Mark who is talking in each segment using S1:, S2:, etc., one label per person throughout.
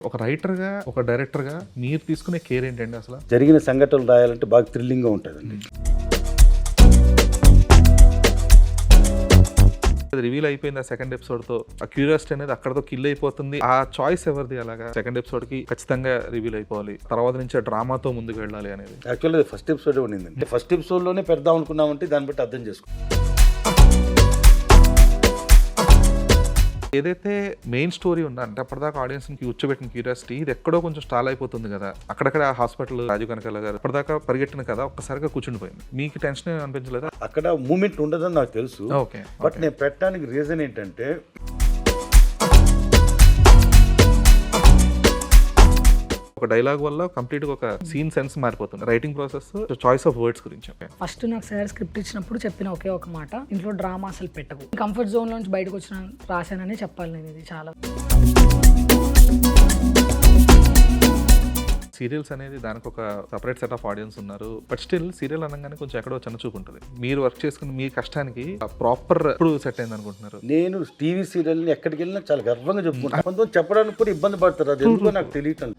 S1: ఒక రైటర్గా, ఒక డైరెక్టర్గా మీరు తీసుకునే కేర్ ఏంటండి అసలు?
S2: జరిగిన సంఘటనలు రాయాలంటే బాగా థ్రిల్లింగ్గా ఉంటుందండి.
S1: అది రివీల్ అయిపోయింది ఆ సెకండ్ ఎపిసోడ్తో. ఆ క్యూరియాసిటీ అనేది అక్కడతో కిల్ అయిపోతుంది. ఆ చాయిస్ ఎవరిది? అలాగా సెకండ్ ఎపిసోడ్కి ఖచ్చితంగా రివీల్ అయిపోవాలి, తర్వాత నుంచి డ్రామాతో ముందుకు వెళ్ళాలి అనేది.
S2: యాక్చువల్గా ఫస్ట్ ఎపిసోడ్ ఉండిందండి. ఫస్ట్ ఎపిసోడ్లోనే పెడదాం అనుకున్నామంటే దాన్ని బట్టి అర్థం చేసుకో.
S1: ఏదైతే మెయిన్ స్టోరీ ఉందో అంటే అప్పటిదాకా ఆడియన్స్ని కూర్చోబెట్టిన క్యూరియాసిటీ ఇది ఎక్కడో కొంచెం స్టాల్ అయిపోతుంది కదా. అక్కడక్కడ ఆ హాస్పిటల్ రాజీవ్ కనకాల గారు అప్పటిదాకా పరిగెట్టిన కదా ఒక్కసారిగా కూర్చుండిపోయింది. మీకు టెన్షన్ అనిపించలేదా?
S2: అక్కడ మూమెంట్ ఉండదని నాకు తెలుసు.
S1: ఓకే,
S2: బట్ నేను పెట్టడానికి రీజన్ ఏంటంటే
S1: ఒక డైలాగ్ వల్ల కంప్లీట్ గా ఒక సీన్ సెన్స్ మారిపోతుంది. Writing process, choice of words గురించి.
S3: ఫస్ట్ నాకు సార్ స్క్రిప్ట్ ఇచ్చినప్పుడు చెప్పిన ఒకే ఒక మాట, ఇంట్లో డ్రామా అసలు పెట్టకు, కంఫర్ట్ జోన్ నుంచి బయటకు వచ్చిన రాశానని చెప్పాలి. నేను ఇది చాలా
S1: సీరియల్స్ అనేది దానికి ఒక సపరేట్ సెట్ ఆఫ్ ఆడియన్స్ ఉన్నారు. బట్ స్టిల్ సీరియల్ అనగానే కొంచెం ఎక్కడో చిన్న చూపు ఉంటుంది. మీరు వర్క్ చేసుకుని మీ కష్టానికి ప్రాపర్ ఇప్పుడు సెట్ అయింది అనుకుంటున్నారు.
S2: నేను టీవీ సీరియల్ని ఎక్కడికి వెళ్ళినా చాలా గర్వంగా చెప్పుకుంటాను. కొంతమంది చెప్పడానికి కూడా ఇబ్బంది పడతారు, అది ఎందుకో నాకు తెలియటం.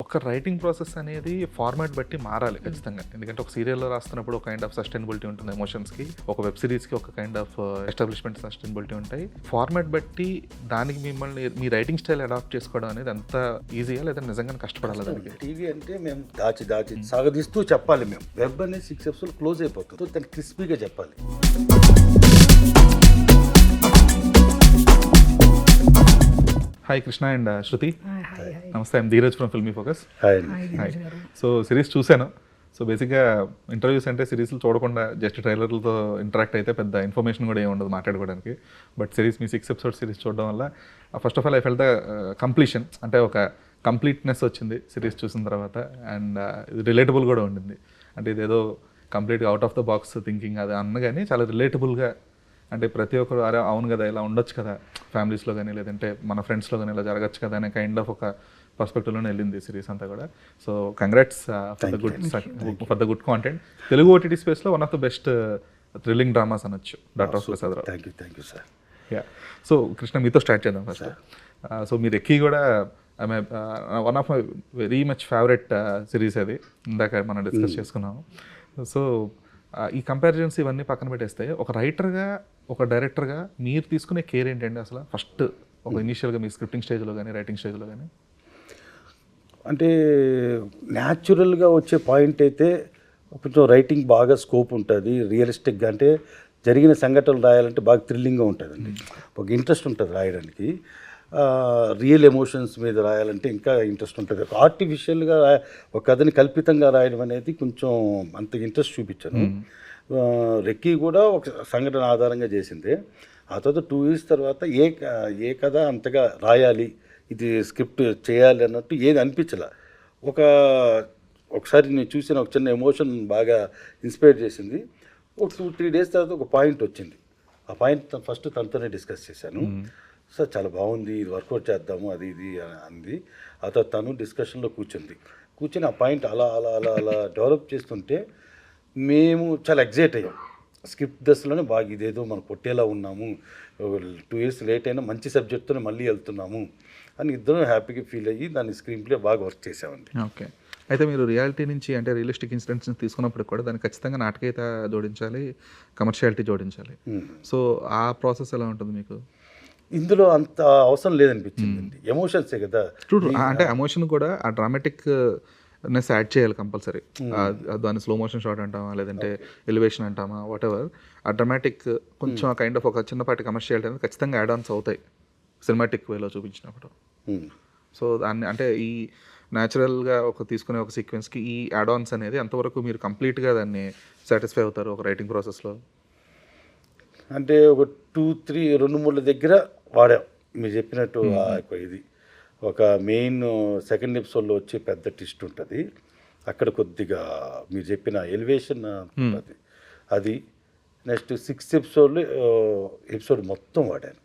S1: ఒక రైటింగ్ ప్రాసెస్ అనేది ఫార్మాట్ బట్టి మారాలి ఖచ్చితంగా. ఎందుకంటే ఒక సీరియల్లో రాస్తున్నప్పుడు ఒక కైండ్ ఆఫ్ సస్టైనబిలిటీ ఉంటుంది ఎమోషన్స్కి, ఒక వెబ్ సిరీస్కి ఒక కైండ్ ఆఫ్ ఎస్టాబ్లిష్మెంట్ సస్టైనబిలిటీ ఉంటాయి. ఫార్మాట్ బట్టి దానికి మిమ్మల్ని మీ రైటింగ్ స్టైల్ అడాప్ట్ చేసుకోవడం అనేది అంత ఈజీగా లేదా నిజంగా కష్టపడాలి దానికి?
S2: టీవీ అంటే మేము దాచి సాగదీస్తూ చెప్పాలి. మేము వెబ్ అనేది 6 ఎపిసోడ్ క్లోజ్ అయిపోతుంది, దాన్ని క్రిస్పీగా చెప్పాలి.
S1: హాయ్ కృష్ణ అండ్ శృతి. నమస్తే, I'm Dheeraj from filmy focus.
S2: Hi.
S1: So series చూశాను. సో బేసిక్గా ఇంటర్వ్యూస్ అంటే సిరీస్లు చూడకుండా జస్ట్ ట్రైలర్లతో ఇంటరాక్ట్ అయితే పెద్ద ఇన్ఫర్మేషన్ కూడా ఏమి ఉండదు మాట్లాడుకోవడానికి. But series me 6 episode series చూడడం వల్ల first of all I felt the completion, అంటే ఒక కంప్లీట్నెస్ వచ్చింది సిరీస్ చూసిన తర్వాత. అండ్ ఇది రిలేటబుల్ కూడా ఉండింది. అంటే ఇదేదో కంప్లీట్గా out of the box thinking అది అన్నగాని చాలా రిలేటబుల్గా, అంటే ప్రతి ఒక్కరు అరే అవును కదా ఇలా ఉండొచ్చు కదా ఫ్యామిలీస్లో కానీ లేదంటే మన ఫ్రెండ్స్లో కానీ ఇలా జరగచ్చు కదా అనే కైండ్ ఆఫ్ ఒక పర్స్పెక్టివ్లోనే వెళ్ళింది సిరీస్ అంతా కూడా. So congrats for the good content. Telugu OTT స్పేస్లో one of the best thrilling dramas అనొచ్చు doctor Prasad Rao.
S2: Thank you sir.
S1: Yeah, so Krishna మీతో స్టార్ట్ చేద్దాం ఫస్ట్. సో మీరు ఎక్కి కూడా one of my very much favourite series అది, ఇందాక మనం డిస్కస్ చేసుకున్నాము. సో ఈ కంపారిజన్స్ ఇవన్నీ పక్కన పెట్టేస్తే ఒక రైటర్గా, ఒక డైరెక్టర్గా మీరు తీసుకునే కేర్ ఏంటండి అసలు? ఫస్ట్ ఒక ఇనీషియల్గా మీ స్క్రిప్టింగ్ స్టేజ్లో కానీ రైటింగ్ స్టేజ్లో కానీ.
S2: అంటే న్యాచురల్గా వచ్చే పాయింట్ అయితే కొంచెం రైటింగ్ బాగా స్కోప్ ఉంటుంది, రియలిస్టిక్గా. అంటే జరిగిన సంఘటనలు రాయాలంటే బాగా థ్రిల్లింగ్గా ఉంటుందండి, ఒక ఇంట్రెస్ట్ ఉంటుంది రాయడానికి. రియల్ ఎమోషన్స్ మీద రాయాలంటే ఇంకా ఇంట్రెస్ట్ ఉంటుంది. ఆర్టిఫిషియల్గా ఒక కథని కల్పితంగా రాయడం అనేది కొంచెం అంత ఇంట్రెస్ట్ చూపించాను. రెక్కీ కూడా ఒక సంఘటన ఆధారంగా చేసింది. ఆ తర్వాత 2 years తర్వాత ఏ కథ అంతగా రాయాలి, ఇది స్క్రిప్ట్ చేయాలి అన్నట్టు ఏది అనిపించలే. ఒకసారి నేను చూసిన ఒక చిన్న ఎమోషన్ బాగా ఇన్స్పైర్ చేసింది. ఒక 2-3 days తర్వాత ఒక పాయింట్ వచ్చింది. ఆ పాయింట్ ఫస్ట్ తనతోనే డిస్కస్ చేశాను. సార్ చాలా బాగుంది, ఇది వర్కౌట్ చేద్దాము అది ఇది అంది. ఆ తర్వాత తను డిస్కషన్లో కూర్చొని ఆ పాయింట్ అలా అలా అలా అలా డెవలప్ చేస్తుంటే మేము చాలా ఎగ్జైట్ అయ్యాం. స్క్రిప్ట్ దశలోనే బాగా ఇదేదో మనం కొట్టేలా ఉన్నాము, 2 years లేట్ అయినా మంచి సబ్జెక్ట్తోనే మళ్ళీ వెళ్తున్నాము అని ఇద్దరం హ్యాపీగా ఫీల్ అయ్యి దాన్ని స్క్రీన్ ప్లే బాగా వర్క్ చేసామండి.
S1: ఓకే, అయితే మీరు రియాలిటీ నుంచి అంటే రియలిస్టిక్ ఇన్సిడెంట్స్ తీసుకున్నప్పుడు కూడా దానికి ఖచ్చితంగా నాటకీయత జోడించాలి, కమర్షియాలిటీ జోడించాలి. సో ఆ ప్రాసెస్ ఎలా ఉంటుంది మీకు?
S2: ఇందులో అంత అవసరం లేదనిపించింది, ఎమోషన్సే కదా.
S1: అంటే ఎమోషన్ కూడా ఆ డ్రామాటిక్ నెస్ యాడ్ చేయాలి కంపల్సరీ. దాన్ని స్లో మోషన్ షాట్ అంటామా లేదంటే ఎలివేషన్ అంటామా వాట్ ఎవర్, ఆ డ్రామాటిక్ కొంచెం ఆ కైండ్ ఆఫ్ ఒక చిన్నపాటి కమర్షియాలిటీ అనేది ఖచ్చితంగా యాడ్ ఆన్స్ అవుతాయి సినిమాటిక్ వేలో చూపించినప్పుడు. సో దాన్ని అంటే ఈ న్యాచురల్గా ఒక తీసుకునే ఒక సీక్వెన్స్కి ఈ యాడ్ ఆన్స్ అనేది ఎంతవరకు మీరు కంప్లీట్గా దాన్ని సాటిస్ఫై అవుతారు ఒక రైటింగ్ ప్రాసెస్లో?
S2: అంటే ఒక 2-3 దగ్గర వాడాం మీరు చెప్పినట్టు. ఇది ఒక మెయిన్ సెకండ్ ఎపిసోడ్లో వచ్చే పెద్ద ట్విస్ట్ ఉంటుంది, అక్కడ కొద్దిగా మీరు చెప్పిన ఎలివేషన్ ఉంటుంది అది. నెక్స్ట్ 6 ఎపిసోడ్ మొత్తం వాడాను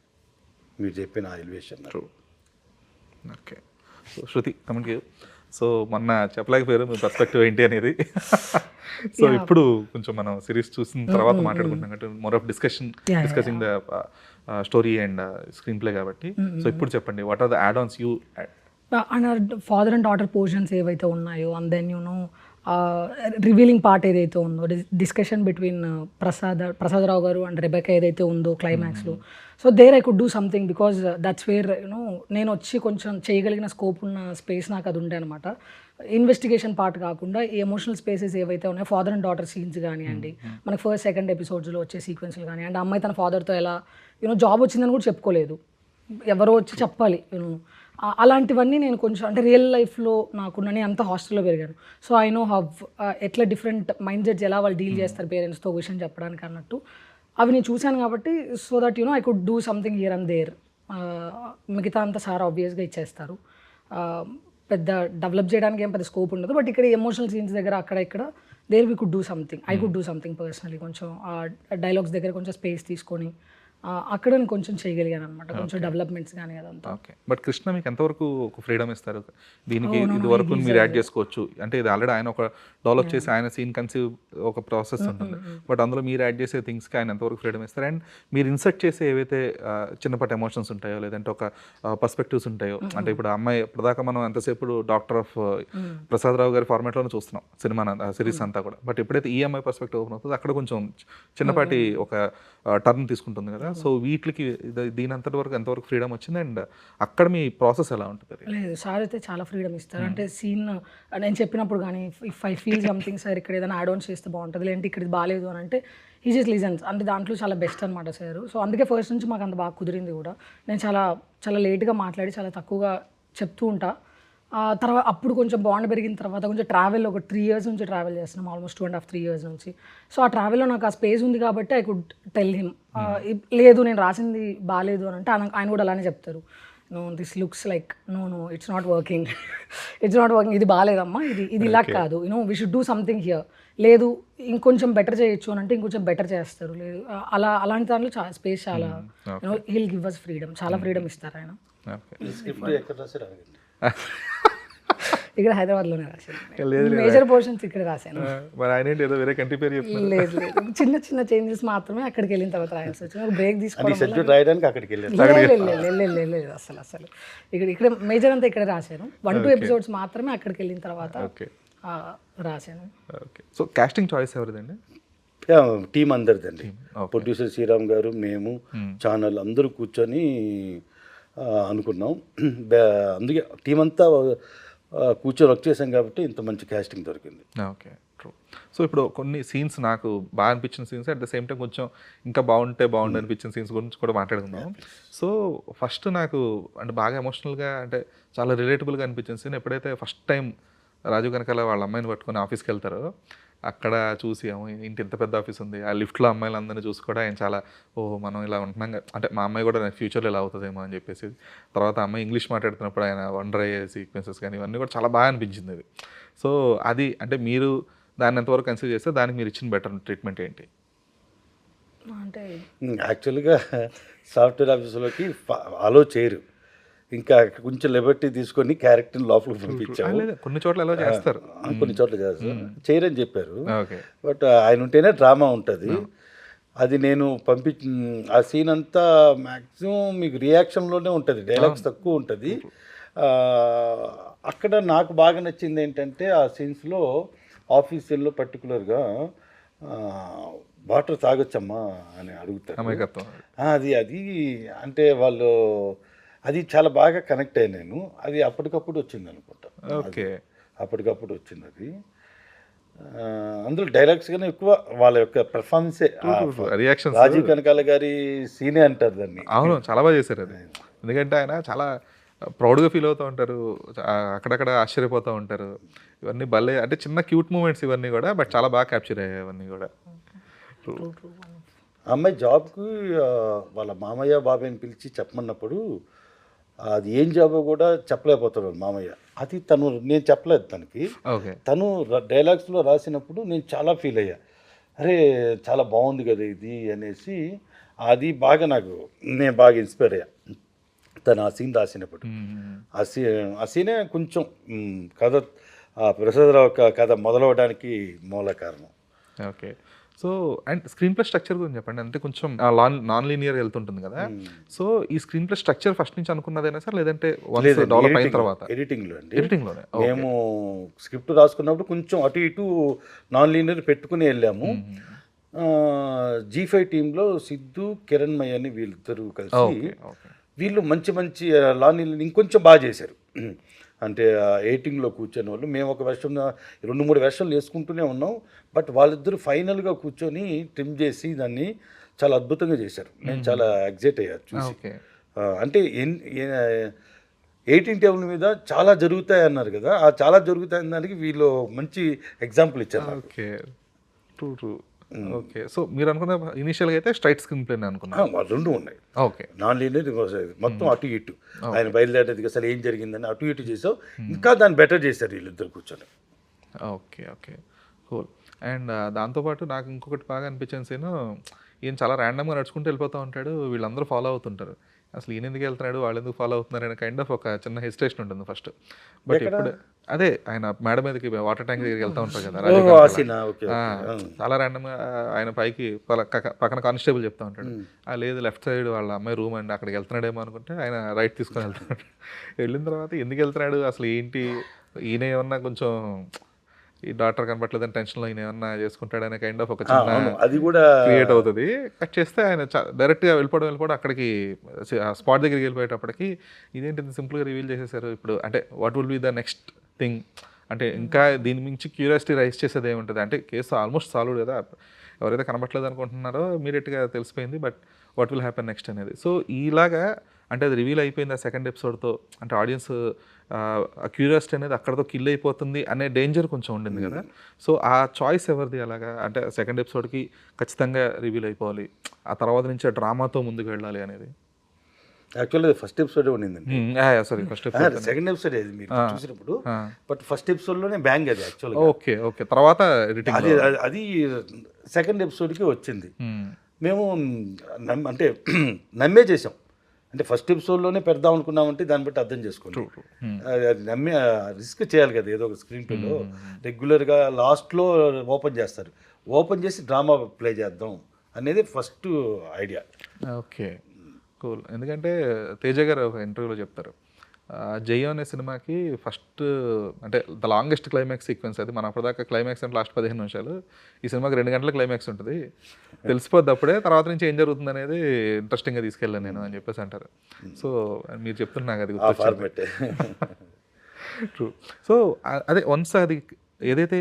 S2: మీరు చెప్పిన ఎలివేషన్.
S1: ఓకే, సో శృతి కమెంట్. సో మొన్న చెప్పలేకపోయారు మీ పర్స్పెక్టివ్ ఏంటి అనేది. సో ఇప్పుడు కొంచెం మనం సిరీస్ చూసిన తర్వాత మాట్లాడుకుంటున్నాం కాబట్టి more of discussing the story and screenplay కాబట్టి. సో ఇప్పుడు చెప్పండి, what are the add ons you?
S3: And father and daughter portions ఏవైతే ఉన్నాయో, అండ్ దెన్ రివీలింగ్ పార్ట్ ఏదైతే ఉందో, డిస్కషన్ బిట్వీన్ ప్రసాదరావు గారు అండ్ రెబెకా ఏదైతే ఉందో క్లైమాక్స్లో, so there I could do something because that's where నేను వచ్చి కొంచెం చేయగలిగిన స్కోప్ ఉన్న స్పేస్ నాకు అది ఉండే అనమాట. ఇన్వెస్టిగేషన్ పార్ట్ కాకుండా ఈ ఎమోషనల్ స్పేసెస్ ఏవైతే ఉన్నాయో, ఫాదర్ అండ్ డాటర్ సీన్స్ కానివ్వండి, మనకి ఫస్ట్ సెకండ్ ఎపిసోడ్స్లో వచ్చే సీక్వెన్స్లు కానీ, అండ్ అమ్మాయి తన ఫాదర్తో ఎలా జాబ్ వచ్చిందని కూడా చెప్పుకోలేదు, ఎవరో వచ్చి చెప్పాలి అలాంటివన్నీ నేను కొంచెం అంటే రియల్ లైఫ్లో నాకున్న, నేను అంత హాస్టల్లో పెరిగాను, సో ఐ నో హవ్ ఎట్లా డిఫరెంట్ మైండ్ సెట్స్ ఎలా వాళ్ళు డీల్ చేస్తారు పేరెంట్స్తో విషయం చెప్పడానికి అన్నట్టు అవి నేను చూశాను కాబట్టి, so that I could do something here and there. మిగతా అంతా సార్ ఆబ్వియస్గా ఇచ్చేస్తారు, పెద్ద డెవలప్ చేయడానికి ఏం పెద్ద స్కోప్ ఉండదు, బట్ ఇక్కడ ఎమోషనల్ సీన్స్ దగ్గర అక్కడ ఇక్కడ there we could do something, I could do something personally. కొంచెం డైలాగ్స్ దగ్గర కొంచెం స్పేస్ తీసుకొని అక్కడ నేను కొంచెం చేయగలిగాను అనమాట, కొంచెం డెవలప్మెంట్స్ కానీ అదంతా.
S1: ఓకే, బట్ కృష్ణ మీకు ఎంతవరకు ఒక ఫ్రీడమ్ ఇస్తారు దీనికి? ఇది వరకు మీరు యాడ్ చేసుకోవచ్చు అంటే, ఇది ఆల్రెడీ ఆయన ఒక డెవలప్ చేసి ఆయన సీన్ కన్సీవ్ ఒక ప్రాసెస్ ఉంటుంది, బట్ అందులో మీరు యాడ్ చేసే థింగ్స్కి ఆయన ఎంతవరకు ఫ్రీడమ్ ఇస్తారు? అండ్ మీరు ఇన్సర్ట్ చేసే ఏవైతే చిన్నపాటి ఎమోషన్స్ ఉంటాయో, లేదంటే ఒక పర్స్పెక్టివ్స్ ఉంటాయో, అంటే ఇప్పుడు అమ్మాయి ఇప్పటిదాకా మనం ఎంతసేపు డాక్టర్ ఆఫ్ ప్రసాదరావు గారి ఫార్మాట్లోనే చూస్తున్నాం సినిమా సిరీస్ అంతా కూడా, బట్ ఎప్పుడైతే ఈ అమ్మాయి పర్స్పెక్టివ్ ఓపెన్ అవుతుందో అక్కడ కొంచెం చిన్నపాటి ఒక టర్న్ తీసుకుంటుంది కదా. సో వీటికి దీని అంతటి వరకు ఎంతవరకు ఫ్రీడమ్ వచ్చింది, అండ్ అక్కడ మీ ప్రాసెస్ ఎలా ఉంటుంది?
S3: లేదు, సార్ అయితే చాలా ఫ్రీడమ్ ఇస్తారు. అంటే సీన్ నేను చెప్పినప్పుడు కానీ, if I feel something sir ఇక్కడ ఏదైనా యాడ్ ఆన్ చేస్తే బాగుంటుంది, లేదంటే ఇక్కడ బాగాలేదు అని అంటే హీ జస్ట్ లిజన్స్, అంటే దాంట్లో చాలా బెస్ట్ అనమాట సార్. సో అందుకే ఫస్ట్ నుంచి మాకు అంత బాగా కుదిరింది కూడా. నేను చాలా చాలా లేట్గా మాట్లాడి చాలా తక్కువగా చెప్తూ ఉంటా. తర్వాత అప్పుడు కొంచెం బాండ్ పెరిగిన తర్వాత కొంచెం ట్రావెల్ ఒక 3 years నుంచి ట్రావెల్ చేస్తున్నాం, ఆల్మోస్ట్ 2.5-3 years నుంచి. సో ఆ ట్రావెల్లో నాకు ఆ స్పేస్ ఉంది కాబట్టి ఐ కుడ్ టెల్ హిమ్, లేదు నేను రాసింది బాగాలేదు అని అంటే ఆయన కూడా అలానే చెప్తారు, no this looks like no it's not working, ఇది బాగాలేదమ్మా, ఇది ఇలా కాదు, we should do something here, లేదు ఇంకొంచెం బెటర్ చేయొచ్చు అని అంటే ఇంకొంచెం బెటర్ చేస్తారు, లేదు అలాంటి దాంట్లో చాలా స్పేస్, చాలా హీల్ గివ్ అస్ ఫ్రీడమ్, చాలా ఫ్రీడమ్ ఇస్తారు ఆయన. ఇక్కడ హైదరాబాద్లోనే రాశాను, మేజర్ పోర్షన్స్ ఇక్కడ రాశాను. లేదు చిన్న చిన్న చేంజెస్ మాత్రమే అక్కడికి వెళ్ళిన తర్వాత రాయాల్సి వచ్చింది, ఒక బ్రేక్ తీసుకోవడం లేదు అసలు ఇక్కడ మేజర్ అంతా ఇక్కడ రాశాను, 1-2 episodes మాత్రమే అక్కడికి వెళ్ళిన తర్వాత రాశాను.
S1: సో కాస్టింగ్ చాయిస్ ఎవరిదండి?
S2: టీం అందరిదండి, ప్రొడ్యూసర్ శ్రీరామ్ గారు, మేము ఛానల్ అందరూ కూర్చొని అనుకున్నాం, అందుకే టీం అంతా కూర్చొని వర్క్ చేసాం కాబట్టి ఇంత మంచి కాస్టింగ్ దొరికింది.
S1: Okay, true. సో ఇప్పుడు కొన్ని సీన్స్ నాకు బాగా అనిపించిన scenes, at the same time కొంచెం ఇంకా బాగుంటే బాగుండు అనిపించిన సీన్స్ గురించి కూడా మాట్లాడుకుందాం. సో ఫస్ట్ నాకు అంటే బాగా ఎమోషనల్గా అంటే చాలా రిలేటబుల్గా అనిపించిన సీన్ ఎప్పుడైతే ఫస్ట్ టైం రాజు కనకాల వాళ్ళ అమ్మాయిని పట్టుకొని ఆఫీస్కి వెళ్తారో, అక్కడ చూసి ఇంటి ఇంత పెద్ద ఆఫీస్ ఉంది, ఆ లిఫ్ట్లో అమ్మాయిలందరినీ చూసి కూడా ఆయన చాలా మనం ఇలా ఉంటున్నాం అంటే మా అమ్మాయి కూడా ఫ్యూచర్లో ఇలా అవుతుందేమో అని చెప్పేసి, తర్వాత అమ్మాయి ఇంగ్లీష్ మాట్లాడుతున్నప్పుడు ఆయన వండర్ అయ్యే సీక్వెన్సెస్ కానీ ఇవన్నీ కూడా చాలా బాగా అనిపించింది అది. సో అది అంటే మీరు దాన్ని ఎంతవరకు కన్సిడర్ చేస్తే దానికి మీరు ఇచ్చిన బెటర్ ట్రీట్మెంట్ ఏంటి?
S3: అంటే
S2: యాక్చువల్గా సాఫ్ట్వేర్ ఆఫీసులోకి అలో చేయరు, ఇంకా కొంచెం లిబర్టీ తీసుకొని క్యారెక్టర్ని లోపలికి పంపించాము.
S1: కొన్ని చోట్ల ఎలా చేస్తారు,
S2: కొన్ని చోట్ల చేస్తారు, చేయరని చెప్పారు, బట్ ఆయన ఉంటేనే డ్రామా ఉంటుంది. అది నేను ఆ సీన్ అంతా మ్యాక్సిమం మీకు రియాక్షన్లోనే ఉంటుంది, డైలాగ్స్ తక్కువ ఉంటుంది. అక్కడ నాకు బాగా నచ్చింది ఏంటంటే ఆ సీన్స్లో ఆఫీసుల్లో పర్టికులర్గా వాటర్ తాగొచ్చమ్మా అని అడుగుతారు. అది అంటే వాళ్ళు అది చాలా బాగా కనెక్ట్ అయ్యి నేను అది అప్పటికప్పుడు వచ్చింది అనుకుంటా.
S1: ఓకే,
S2: అప్పటికప్పుడు వచ్చింది అది. అందులో డైలాగ్స్ కన్నా ఎక్కువ వాళ్ళ యొక్క పెర్ఫార్మెన్సే,
S1: రియాక్షన్.
S2: రాజీవ్ కనకాల గారి సీనే అంటారు దాన్ని.
S1: అవును, చాలా బాగా చేశారు అది. ఎందుకంటే ఆయన చాలా ప్రౌడ్గా ఫీల్ అవుతూ ఉంటారు, అక్కడక్కడ ఆశ్చర్యపోతూ ఉంటారు. ఇవన్నీ భలే అంటే చిన్న క్యూట్ మూమెంట్స్ ఇవన్నీ కూడా, బట్ చాలా బాగా క్యాప్చర్ అయ్యాయి ఇవన్నీ కూడా.
S2: అమ్మాయి జాబ్కి వాళ్ళ మామయ్య బాబాయ్ని పిలిచి చెప్పమన్నప్పుడు అది ఏం జాబో కూడా చెప్పలేకపోతాడు మామయ్య. అది నేను చెప్పలేదు తనకి. తను డైలాగ్స్లో రాసినప్పుడు నేను చాలా ఫీల్ అయ్యా, అరే చాలా బాగుంది కదా ఇది అనేసి. అది బాగా నేను బాగా ఇన్స్పైర్ అయ్యా తను ఆ సీన్ రాసినప్పుడు. ఆ సీనే కొంచెం కథ ప్రసాదరావు కథ మొదలవడానికి మూల కారణం.
S1: Okay, so and screen play structure గురించి చెప్పండి. అంటే కొంచెం నాన్ లీనియర్ వెళ్తుంటుంది కదా, సో ఈ స్క్రీన్ ప్లే స్ట్రక్చర్ ఫస్ట్ నుంచి అనుకున్నదేనా సార్, లేదంటే వన్స్ డెవలప్ అయిన తర్వాత?
S2: ఎడిటింగ్లో అండి.
S1: ఎడిటింగ్లోనే
S2: మేము స్క్రిప్ట్ రాసుకున్నప్పుడు కొంచెం అటు ఇటు నాన్ లీనియర్ పెట్టుకుని వెళ్ళాము. G5 టీంలో సిద్ధు, కిరణ్మయ్య అని వీళ్ళిద్దరూ కలిసి వీళ్ళు మంచి మంచి నాన్ లీనియర్ ఇంకొంచెం బాగా చేశారు. అంటే ఎడిటింగ్లో కూర్చొని వాళ్ళు, మేము ఒక వెర్షన్ 2-3 వెర్షన్లు వేసుకుంటూనే ఉన్నాం. బట్ వాళ్ళిద్దరూ ఫైనల్గా కూర్చొని ట్రిమ్ చేసి దాన్ని చాలా అద్భుతంగా చేశారు. నేను చాలా ఎగ్జైట్ అయ్యాను చూసి. అంటే 18 టేబుల్ మీద చాలా జరుగుతాయి అన్నారు కదా, ఆ చాలా జరుగుతాయి దానికి వీళ్ళు మంచి ఎగ్జాంపుల్ ఇచ్చారు.
S1: Okay, true. ఓకే, సో మీరు అనుకున్న ఇనిషియల్గా అయితే స్ట్రైట్ స్క్రీన్ ప్లే అనుకున్నాను.
S2: రెండు ఉన్నాయి.
S1: ఓకే,
S2: నాన్ లీనియర్ మొత్తం అటు ఇటు. ఆయన బయలుదేరేది అసలు ఏం జరిగిందని అటు ఇటు చేసావు, ఇంకా దాన్ని బెటర్ చేశారు వీళ్ళిద్దరు కూర్చొని.
S1: Okay cool. అండ్ దాంతోపాటు నాకు ఇంకొకటి బాగా అనిపించిన సీన్, ఈయన చాలా ర్యాండమ్గా నడుచుకుంటూ వెళ్ళిపోతూ ఉంటాడు, వీళ్ళందరూ ఫాలో అవుతుంటారు. అసలు ఈయన ఎందుకు వెళ్తున్నాడు, వాళ్ళు ఎందుకు ఫాలో అవుతున్నారు అనే కైండ్ ఆఫ్ ఒక చిన్న హెసిటేషన్ ఉంటుంది ఫస్ట్. బట్ ఇప్పుడు అదే ఆయన మేడ మీదకి వాటర్ ట్యాంక్ దగ్గరికి వెళ్తూ ఉంటారు కదా, చాలా ర్యాండమ్గా ఆయన పైకి పక్కన కానిస్టేబుల్ చెప్తా ఉంటాడు, లేదు లెఫ్ట్ సైడ్ వాళ్ళ అమ్మాయి రూమ్ అండి, అక్కడికి వెళ్తున్నాడేమో అనుకుంటే ఆయన రైట్ తీసుకొని వెళ్తున్నాడు. వెళ్ళిన తర్వాత ఎందుకు వెళ్తున్నాడు అసలు ఏంటి, ఈయన ఏమన్నా కొంచెం ఈ డాక్టర్ కనపట్లేదని టెన్షన్లో ఈయన ఏమన్నా చేసుకుంటాడనే కైండ్ ఆఫ్ ఒక చిన్న
S2: అది కూడా
S1: క్రియేట్ అవుతుంది. కట్ చేస్తే ఆయన డైరెక్ట్గా వెళ్ళిపోవడం అక్కడికి స్పాట్ దగ్గరికి వెళ్ళిపోయేటప్పటికి ఇదేంటి సింపుల్గా రివీల్ చేసేసారు. ఇప్పుడు అంటే what will be the next thing, అంటే ఇంకా దీని మించి క్యూరియాసిటీ రైజ్ చేసేది ఏముంటుంది, అంటే కేసు ఆల్మోస్ట్ సాల్వ్డ్ కదా, ఎవరైతే కనపట్లేదు అనుకుంటున్నారో ఇమీడియట్గా తెలిసిపోయింది, but what will happen next అనేది. సో ఇలాగా అంటే అది రివీల్ అయిపోయింది ఆ సెకండ్ ఎపిసోడ్తో, అంటే ఆడియన్స్ క్యూరియాసిటీ అనేది అక్కడతో కిల్ అయిపోతుంది అనే డేంజర్ కొంచెం ఉండింది కదా. సో ఆ చాయిస్ ఎవరిది అలాగా, అంటే సెకండ్ ఎపిసోడ్కి ఖచ్చితంగా రివీల్ అయిపోవాలి, ఆ తర్వాత నుంచి ఆ డ్రామాతో ముందుకు వెళ్ళాలి అనేది?
S2: యాక్చువల్గా ఫస్ట్ ఎపిసోడ్ ఉండిందండి.
S1: Sorry, first episode,
S2: second episode అది మీరు చూసినప్పుడు, బట్ ఫస్ట్ ఎపిసోడ్లోనే బ్యాంగ్ అది యాక్చువల్గా.
S1: ఓకే తర్వాత ఎడిటింగ్
S2: అది సెకండ్ ఎపిసోడ్కి వచ్చింది. మేము అంటే నమ్మే చేసాం, అంటే ఫస్ట్ ఎపిసోడ్లోనే పెడదాం అనుకున్నామంటే దాన్ని బట్టి అర్థం చేసుకోండి. అది నమ్మి రిస్క్ చేయాలి కదా, ఏదో ఒక స్క్రీన్ ప్లేలో రెగ్యులర్గా లాస్ట్లో ఓపెన్ చేస్తారు, ఓపెన్ చేసి డ్రామా ప్లే చేద్దాం అనేది ఫస్ట్ ఐడియా.
S1: Okay cool. ఎందుకంటే తేజ గారు ఒక ఇంటర్వ్యూలో చెప్తారు, జయో అనే సినిమాకి ఫస్ట్ అంటే ద లాంగెస్ట్ క్లైమాక్స్ సీక్వెన్స్ అది, మన అప్పటిదాకా క్లైమాక్స్ అంటే లాస్ట్ 15 నిమిషాలు, ఈ సినిమాకి 2 గంటల క్లైమాక్స్ ఉంటుంది, తెలిసిపోద్ది అప్పుడే, తర్వాత నుంచి ఏం జరుగుతుంది అనేది ఇంట్రెస్టింగ్గా తీసుకెళ్ళాను నేను అని చెప్పేసి అంటారు. సో మీరు చెప్తున్నా అది ట్రూ. సో అదే వన్స్ అది ఏదైతే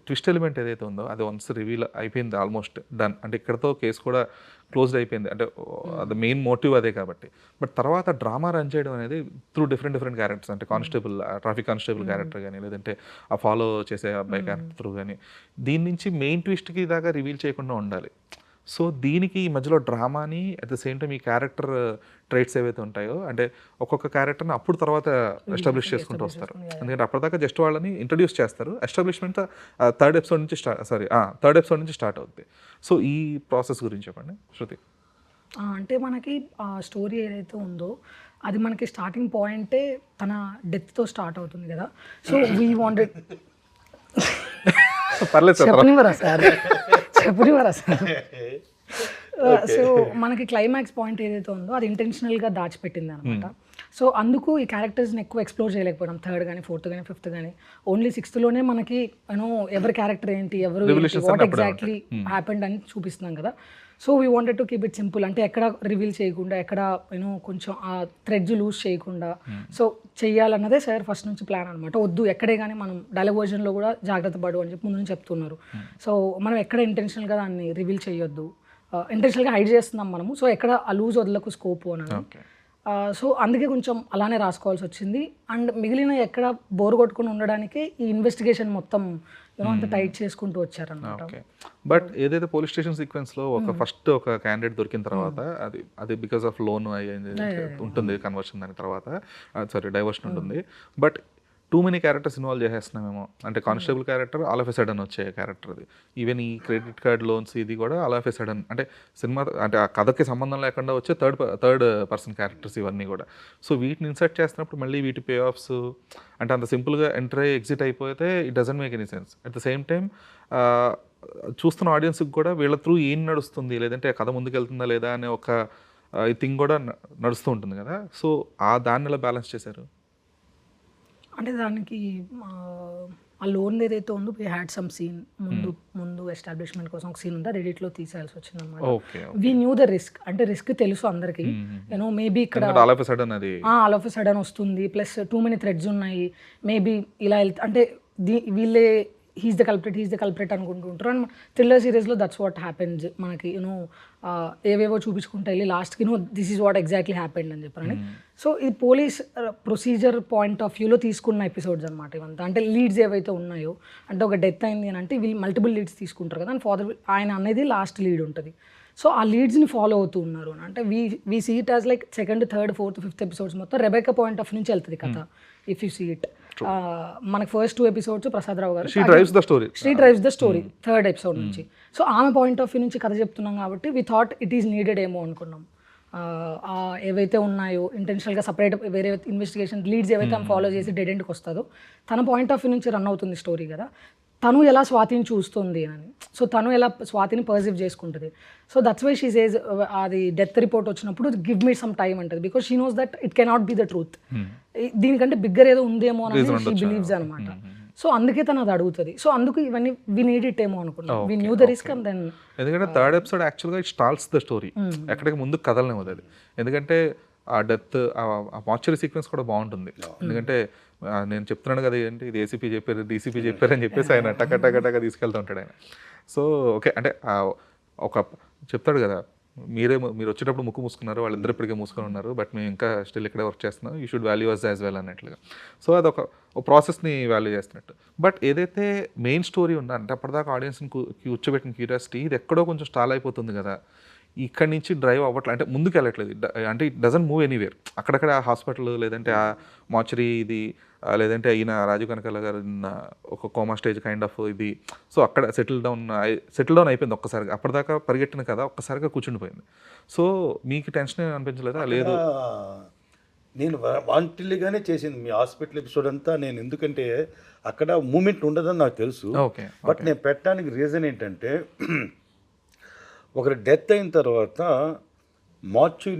S1: ట్విస్ట్ ఎలిమెంట్ ఏదైతే ఉందో అది వన్స్ రివీల్ అయిపోయింది, ఆల్మోస్ట్ డన్, అంటే ఇక్కడతో కేసు కూడా క్లోజ్డ్ అయిపోయింది, అంటే అది మెయిన్ మోటివ్ అదే కాబట్టి. బట్ తర్వాత డ్రామా రన్ చేయడం అనేది త్రూ డిఫరెంట్ క్యారెక్టర్స్, అంటే కానిస్టేబుల్, ట్రాఫిక్ కానిస్టేబుల్ క్యారెక్టర్ కానీ, లేదంటే ఆ ఫాలో చేసే అబ్బాయి క్యారెక్టర్ త్రూ కానీ, దీని నుంచి మెయిన్ ట్విస్ట్కి దాకా రివీల్ చేయకుండా ఉండాలి. సో దీనికి ఈ మధ్యలో డ్రామాని అట్ ద సేమ్ టైం ఈ క్యారెక్టర్ ట్రైట్స్ ఏవైతే ఉంటాయో, అంటే ఒక్కొక్క క్యారెక్టర్ని అప్పుడు తర్వాత ఎస్టాబ్లిష్ చేసుకుంటూ వస్తారు, ఎందుకంటే అప్పటిదాకా జస్ట్ వాళ్ళని ఇంట్రడ్యూస్ చేస్తారు, ఎస్టాబ్లిష్మెంట్ థర్డ్ ఎపిసోడ్ నుంచి స్టార్ట్ అవుతుంది. సో ఈ ప్రాసెస్ గురించి చెప్పండి శృతి.
S3: అంటే మనకి ఆ స్టోరీ ఏదైతే ఉందో అది మనకి స్టార్టింగ్ పాయింటే తన డెత్తో స్టార్ట్ అవుతుంది కదా. సో వీ వాంటెడ్ చెప్పనివరా సార్. సో మనకి క్లైమాక్స్ పాయింట్ ఏదైతే ఉందో అది ఇంటెన్షనల్గా దాచిపెట్టింది అనమాట. సో అందుకు ఈ క్యారెక్టర్స్ని ఎక్కువ ఎక్స్ప్లోర్ చేయలేకపోవడం, థర్డ్ కానీ, ఫోర్త్ కానీ, ఫిఫ్త్ కానీ, ఓన్లీ సిక్స్త్లోనే మనకి ఎవరి క్యారెక్టర్ ఏంటి, ఎవరు వాట్ ఎగ్జాక్ట్లీ హ్యాపెండ్ అని చూపిస్తున్నాం కదా. So we wanted to keep it simple, అంటే ఎక్కడ రివీల్ చేయకుండా, ఎక్కడ కొంచెం ఆ థ్రెడ్స్ లూజ్ చేయకుండా సో చెయ్యాలన్నదే సార్ ఫస్ట్ నుంచి ప్లాన్ అనమాట. వద్దు ఎక్కడే కానీ మనం డైలాగ్ వర్జన్లో కూడా జాగ్రత్త పడు అని చెప్పి ముందు నుంచి చెప్తున్నారు. సో మనం ఎక్కడ ఇంటెన్షనల్గా దాన్ని రివీల్ చేయొద్దు, ఇంటెన్షనల్గా హైడ్ చేస్తున్నాం మనము, సో ఎక్కడ ఆ లూజ్ వదలకు స్కోప్ అని. సో అందుకే కొంచెం అలానే రాసుకోవాల్సి వచ్చింది. అండ్ మిగిలిన ఎక్కడ బోర్ కొట్టుకుని ఉండడానికి ఈ ఇన్వెస్టిగేషన్ మొత్తం అంత టైట్ చేసుకుంటూ వచ్చారన్నమాట.
S1: బట్ ఏదైతే పోలీస్ స్టేషన్ సీక్వెన్స్లో ఫస్ట్ ఒక క్యాండిడేట్ దొరికిన తర్వాత అది బికాస్ ఆఫ్ లోన్ ఉంటుంది, కన్వర్షన్ దాని తర్వాత డైవర్షన్ ఉంటుంది. But too many characters involve చేసేస్తున్నామేమో, అంటే constable character all of a sudden వచ్చే క్యారెక్టర్ అది, ఈవెన్ ఈ క్రెడిట్ కార్డ్ లోన్స్ ఇది కూడా ఆల్ ఆఫ్ ఎ సడన్, అంటే సినిమా అంటే ఆ కథకి సంబంధం లేకుండా వచ్చే థర్డ్ పర్సన్ క్యారెక్టర్స్ ఇవన్నీ కూడా. సో వీటిని ఇన్సర్ట్ చేస్తున్నప్పుడు మళ్ళీ వీటి పే ఆఫ్స్ అంటే అంత సింపుల్గా ఎంటర్ అయ్యి ఎగ్జిట్ అయిపోతే it doesn't make any sense. At the same time చూస్తున్న ఆడియన్స్కి కూడా వీళ్ళ త్రూ ఏం నడుస్తుంది, లేదంటే కథ ముందుకు వెళ్తుందా లేదా అనే ఒక ఈ థింగ్ కూడా నడుస్తూ ఉంటుంది కదా. సో దాన్ని ఎలా బ్యాలెన్స్ చేశారు?
S3: అంటే దానికి ఆ లోన్ ఏదైతే ఉందో వీ హ్యాడ్ సమ్ సీన్ ముందు ఎస్టాబ్లిష్మెంట్ కోసం ఒక సీన్ ఉంది, అది ఎడిట్లో తీసేయాల్సి వచ్చింది అనమాట.
S1: Okay.
S3: We knew the risk, అంటే రిస్క్ తెలుసు అందరికి, యూనో మేబీ ఇక్కడ
S1: ఆల్ ఆఫ్ సడన్ అది
S3: ఆల్ ఆఫ్ సడన్ వస్తుంది, ప్లస్ టూ మెనీ థ్రెడ్స్ ఉన్నాయి, మేబీ ఇలా అంటే వీళ్ళే హీస్ ద కల్ప్రిట్ అనుకుంటుంటారు. అండ్ థ్రిల్లర్ సిరీస్లో దట్స్ వాట్ హ్యాపెన్స్, మనకి యూనో ఏవేవో చూపించుకుంటా వెళ్ళి లాస్ట్కి this is what exactly happened అని చెప్పారని. సో ఇది పోలీస్ ప్రొసీజర్ పాయింట్ ఆఫ్ వ్యూలో తీసుకున్న ఎపిసోడ్స్ అనమాట ఇవంతా. అంటే లీడ్స్ ఏవైతే ఉన్నాయో, అంటే ఒక డెత్ అయింది అని అంటే వీళ్ళు మల్టిపుల్ లీడ్స్ తీసుకుంటారు కదా, అండ్ ఫాదర్ ఆయన అనేది లాస్ట్ లీడ్ ఉంటుంది. సో ఆ లీడ్స్ని ఫాలో అవుతూ ఉన్నారు అంటే we see it as like second, third, fourth, fifth episodes మొత్తం రెబెకా పాయింట్ ఆఫ్ నుంచి వెళ్తుంది కథ. ఇఫ్ యూ సీ ఇట్, మనకి ఫస్ట్ 2 ఎపిసోడ్స్ ప్రసాదరావు గారు she drives the story third episode నుంచి. సో ఆమె పాయింట్ ఆఫ్ వ్యూ నుంచి కథ చెప్తున్నాం కాబట్టి we thought it is needed ఏమో అనుకున్నాం. ఏవైతే ఉన్నాయో ఇంటెన్షనల్గా సపరేట్ వేరే ఇన్వెస్టిగేషన్ లీడ్స్ ఏవైతే ఆమె ఫాలో చేసి డెడ్ ఎండ్కి వస్తుందో, తన పాయింట్ ఆఫ్ వ్యూ నుంచి రన్ అవుతుంది స్టోరీ కదా, తను ఎలా స్వాతిని చూస్తుంది అని. సో తను ఎలా స్వాతిని పర్సీవ్ చేసుకుంటుంది. So that's why she says, అది డెత్ రిపోర్ట్ వచ్చినప్పుడు గివ్ మీ సమ్ టైమ్ అంటది, because she knows that it cannot be the truth, దీనికంటే బిగ్గర్ ఏదో ఉందేమో అని షీ బిలీవ్స్ అనమాట. సో అందుకే తను అది అడుగుతుంది. సో అందుకు ఇవన్నీ వి నీడ్ ఇట్ ఏమో అనుకున్నాం, we knew the risk and then.
S1: ఎందుకంటే థర్డ్ ఎపిసోడ్ యాక్చువల్గా ఇట్ స్టార్ట్స్ ద స్టోరీ, ఎక్కడికి ముందు కథలనేది అది. ఎందుకంటే ఆ డెత్, ఆ మార్చరీ సీక్వెన్స్ కూడా బాగుంటుంది. ఎందుకంటే నేను చెప్తున్నాను కదా, ఏంటి ఇది ఏసీపీ చెప్పారు, డీసీపీ చెప్పారు అని చెప్పేసి ఆయన టక తీసుకెళ్తూ ఉంటాడు ఆయన. సో ఓకే, అంటే ఒక చెప్తాడు కదా, మీరు వచ్చేటప్పుడు ముక్కు మూసుకున్నారు, వాళ్ళిద్దరు ఇప్పటికే మూసుకొని ఉన్నారు, బట్ మేము ఇంకా స్టిల్ ఇక్కడే వర్క్ చేస్తున్నాం, you should value us as well అన్నట్లుగా. సో అది ఒక ప్రాసెస్ని వాల్యూ చేస్తున్నట్టు. బట్ ఏదైతే మెయిన్ స్టోరీ ఉందో, అంటే అప్పటిదాకా ఆడియన్స్ని కూర్చోబెట్టిన క్యూరియాసిటీ ఇది ఎక్కడో కొంచెం స్టాల్ అయిపోతుంది కదా, ఇక్కడి నుంచి డ్రైవ్ అవ్వట్లేదు, అంటే ముందుకు వెళ్ళట్లేదు, అంటే ఇట్ డజంట్ మూవ్ ఎనీవేర్. అక్కడక్కడ ఆ హాస్పిటల్, లేదంటే ఆ మార్చరీ ఇది, లేదంటే ఈయన రాజీవ్ కనకాల గారు ఒక కోమా స్టేజ్ కైండ్ ఆఫ్ ఇది. సో అక్కడ సెటిల్ డౌన్ అయిపోయింది ఒక్కసారిగా. అప్పటిదాకా పరిగెట్టిన కదా ఒక్కసారిగా కూర్చుండిపోయింది. సో మీకు టెన్షన్ అనిపించలేదా? లేదు,
S2: నేను వాంటిల్లీగానే చేసింది మీ హాస్పిటల్ ఎపిసోడ్ అంతా. నేను ఎందుకంటే అక్కడ మూమెంట్ ఉండదని నాకు తెలుసు.
S1: ఓకే.
S2: బట్ నేను పెట్టడానికి రీజన్ ఏంటంటే, ఒకరి డెత్ అయిన తర్వాత మార్చి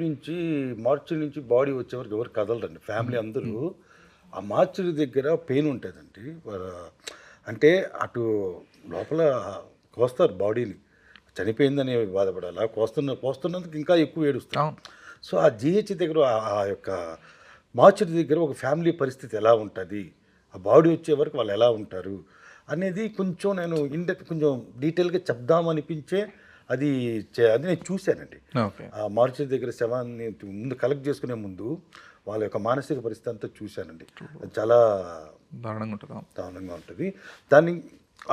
S2: నుంచి బాడీ వచ్చేవరకు ఎవరు కదలరండి, ఫ్యామిలీ అందరూ. ఆ మార్చురీ దగ్గర పెయిన్ ఉంటుందండి, అంటే అటు లోపల కోస్తారు బాడీని, చనిపోయిందని బాధపడాలి, కోస్తున్నందుకు ఇంకా ఎక్కువ ఏడుస్తాం. సో ఆ జిహెచ్ దగ్గర ఆ యొక్క మార్చురీ దగ్గర ఒక ఫ్యామిలీ పరిస్థితి ఎలా ఉంటుంది, ఆ బాడీ వచ్చే వరకు వాళ్ళు ఎలా ఉంటారు అనేది కొంచెం నేను కొంచెం డీటెయిల్గా చెప్దామనిపించే అది నేను చూశానండి. ఆ మార్చి దగ్గర శవాన్ని ముందు కలెక్ట్ చేసుకునే ముందు వాళ్ళ యొక్క మానసిక పరిస్థితి అంతా చూశానండి. అది చాలా దారుణంగా ఉంటుంది. దాన్ని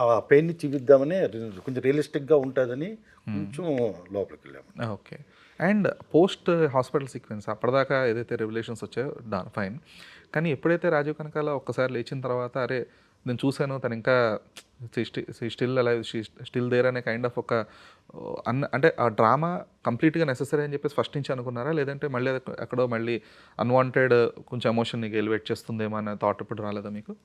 S2: ఆ పెయిన్ని చూపిద్దామని కొంచెం రియలిస్టిక్గా ఉంటుందని కొంచెం లోపలికి వెళ్ళాము.
S1: Okay. And post hospital sequence అప్పటిదాకా ఏదైతే రెవల్యూషన్స్ వచ్చాయో ఫైన్, కానీ ఎప్పుడైతే రాజీవ్ కనకాల ఒక్కసారి లేచిన తర్వాత, అరే నేను చూశాను తను ఇంకా స్టిల్ దేర్ అనే కైండ్ ఆఫ్ ఒక అంటే ఆ డ్రామా కంప్లీట్గా నెసెసరీ అని చెప్పేసి ఫస్ట్ నుంచి అనుకున్నారా, లేదంటే మళ్ళీ ఎక్కడో మళ్ళీ అన్వాంటెడ్ కొంచెం ఎమోషన్ని ఎలివేట్ చేస్తుందేమో అనే థాట్ ఇప్పుడు రాలేదా మీకు?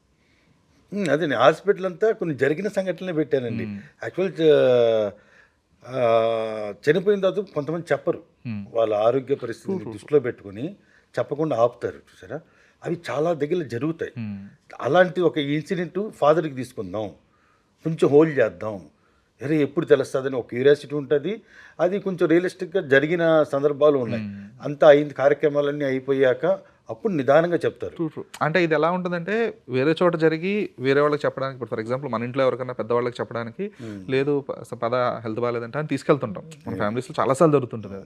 S2: అదే హాస్పిటల్ అంతా కొన్ని జరిగిన సంఘటనలే పెట్టానండి. యాక్చువల్ చనిపోయిన తర్వాత కొంతమంది చెప్పరు, వాళ్ళ ఆరోగ్య పరిస్థితిని దృష్టిలో పెట్టుకుని చెప్పకుండా ఆపుతారు చూసారా, అవి చాలా దగ్గర జరుగుతాయి. అలాంటి ఒక ఇన్సిడెంట్ ఫాదర్కి తీసుకుందాం, కొంచెం హోల్డ్ చేద్దాం, అరే ఎప్పుడు తెలుస్తుందని ఒక క్యూరియాసిటీ ఉంటుంది. అది కొంచెం రియలిస్టిక్గా జరిగిన సందర్భాలు ఉన్నాయి. అంతా అయింది, కార్యక్రమాలన్నీ అయిపోయాక అప్పుడు నిదానంగా చెప్తారు.
S1: అంటే ఇది ఎలా ఉంటుందంటే, వేరే చోట జరిగి వేరే వాళ్ళకి చెప్పడానికి, ఇప్పుడు ఫర్ ఎగ్జాంపుల్ మన ఇంట్లో ఎవరికైనా పెద్దవాళ్ళకి చెప్పడానికి, లేదు పద హెల్త్ బాగాలేదంటే అని తీసుకెళ్తుంటాం. మన ఫ్యామిలీస్లో చాలాసార్లు జరుగుతుంటుంది.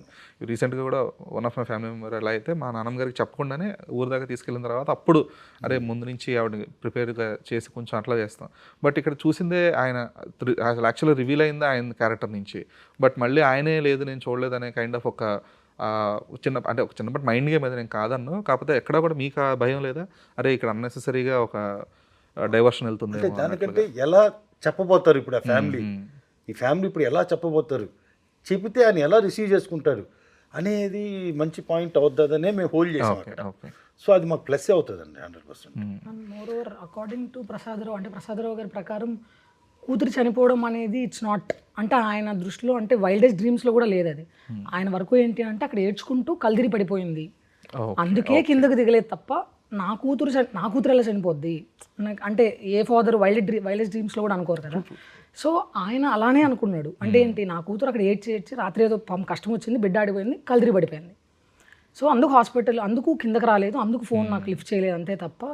S1: రీసెంట్గా కూడా one of my family member ఎలా అయితే మా నాన్నమ్మ గారికి చెప్పకుండానే ఊరి దాకా తీసుకెళ్ళిన తర్వాత అప్పుడు అరే ముందు నుంచి ఆవిడ ప్రిపేర్గా చేసి కొంచెం అట్లా చేస్తాం. బట్ ఇక్కడ చూసిందే ఆయన యాక్చువల్గా రివీల్ అయింది ఆయన క్యారెక్టర్ నుంచి, బట్ మళ్ళీ ఆయనే లేదు నేను చూడలేదు అనే కైండ్ ఆఫ్ ఒక చిన్నప్పటి మైండ్ గేమ్ అది నేను కాదన్ను. కాకపోతే ఎక్కడా కూడా మీకు ఆ భయం లేదా, అరే ఇక్కడ అన్నెసెసరీగా ఒక డైవర్షన్ వెళ్తుంది
S2: దానికంటే ఎలా చెప్పబోతారు ఇప్పుడు ఈ ఫ్యామిలీ ఇప్పుడు ఎలా చెప్పబోతారు, చెబితే ఆయన ఎలా రిసీవ్ చేసుకుంటారు అనేది మంచి పాయింట్ అవుతుందనే మేము హోల్డ్ చేసాం అక్కడ. సో అది మాకు ప్లస్ అవుతుందండి 100%.
S3: More over according to Prasadarao, అంటే ప్రసాదరావు గారి ప్రకారం కూతురు చనిపోవడం అనేది ఇట్స్ నాట్ అంటే ఆయన దృష్టిలో అంటే వైల్డెస్ట్ డ్రీమ్స్లో కూడా లేదు అది. ఆయన వరకు ఏంటి అంటే అక్కడ ఏడ్చుకుంటూ కల్దిరి పడిపోయింది, అందుకే కిందకు దిగలేదు తప్ప నా కూతురు ఎలా చనిపోద్ది అంటే ఏ ఫాదర్ వైల్డెస్ట్ డ్రీమ్స్లో కూడా అనుకోరు కదా. సో ఆయన అలానే అనుకున్నాడు. అంటే ఏంటి, నా కూతురు అక్కడ ఏడ్చి రాత్రి ఏదో కష్టం వచ్చింది, బిడ్డ ఆడిపోయింది, కల్దిరి పడిపోయింది. సో అందుకు హాస్పిటల్, అందుకు కిందకి రాలేదు, అందుకు ఫోన్ నాకు లిఫ్ట్ చేయలేదు, అంతే తప్ప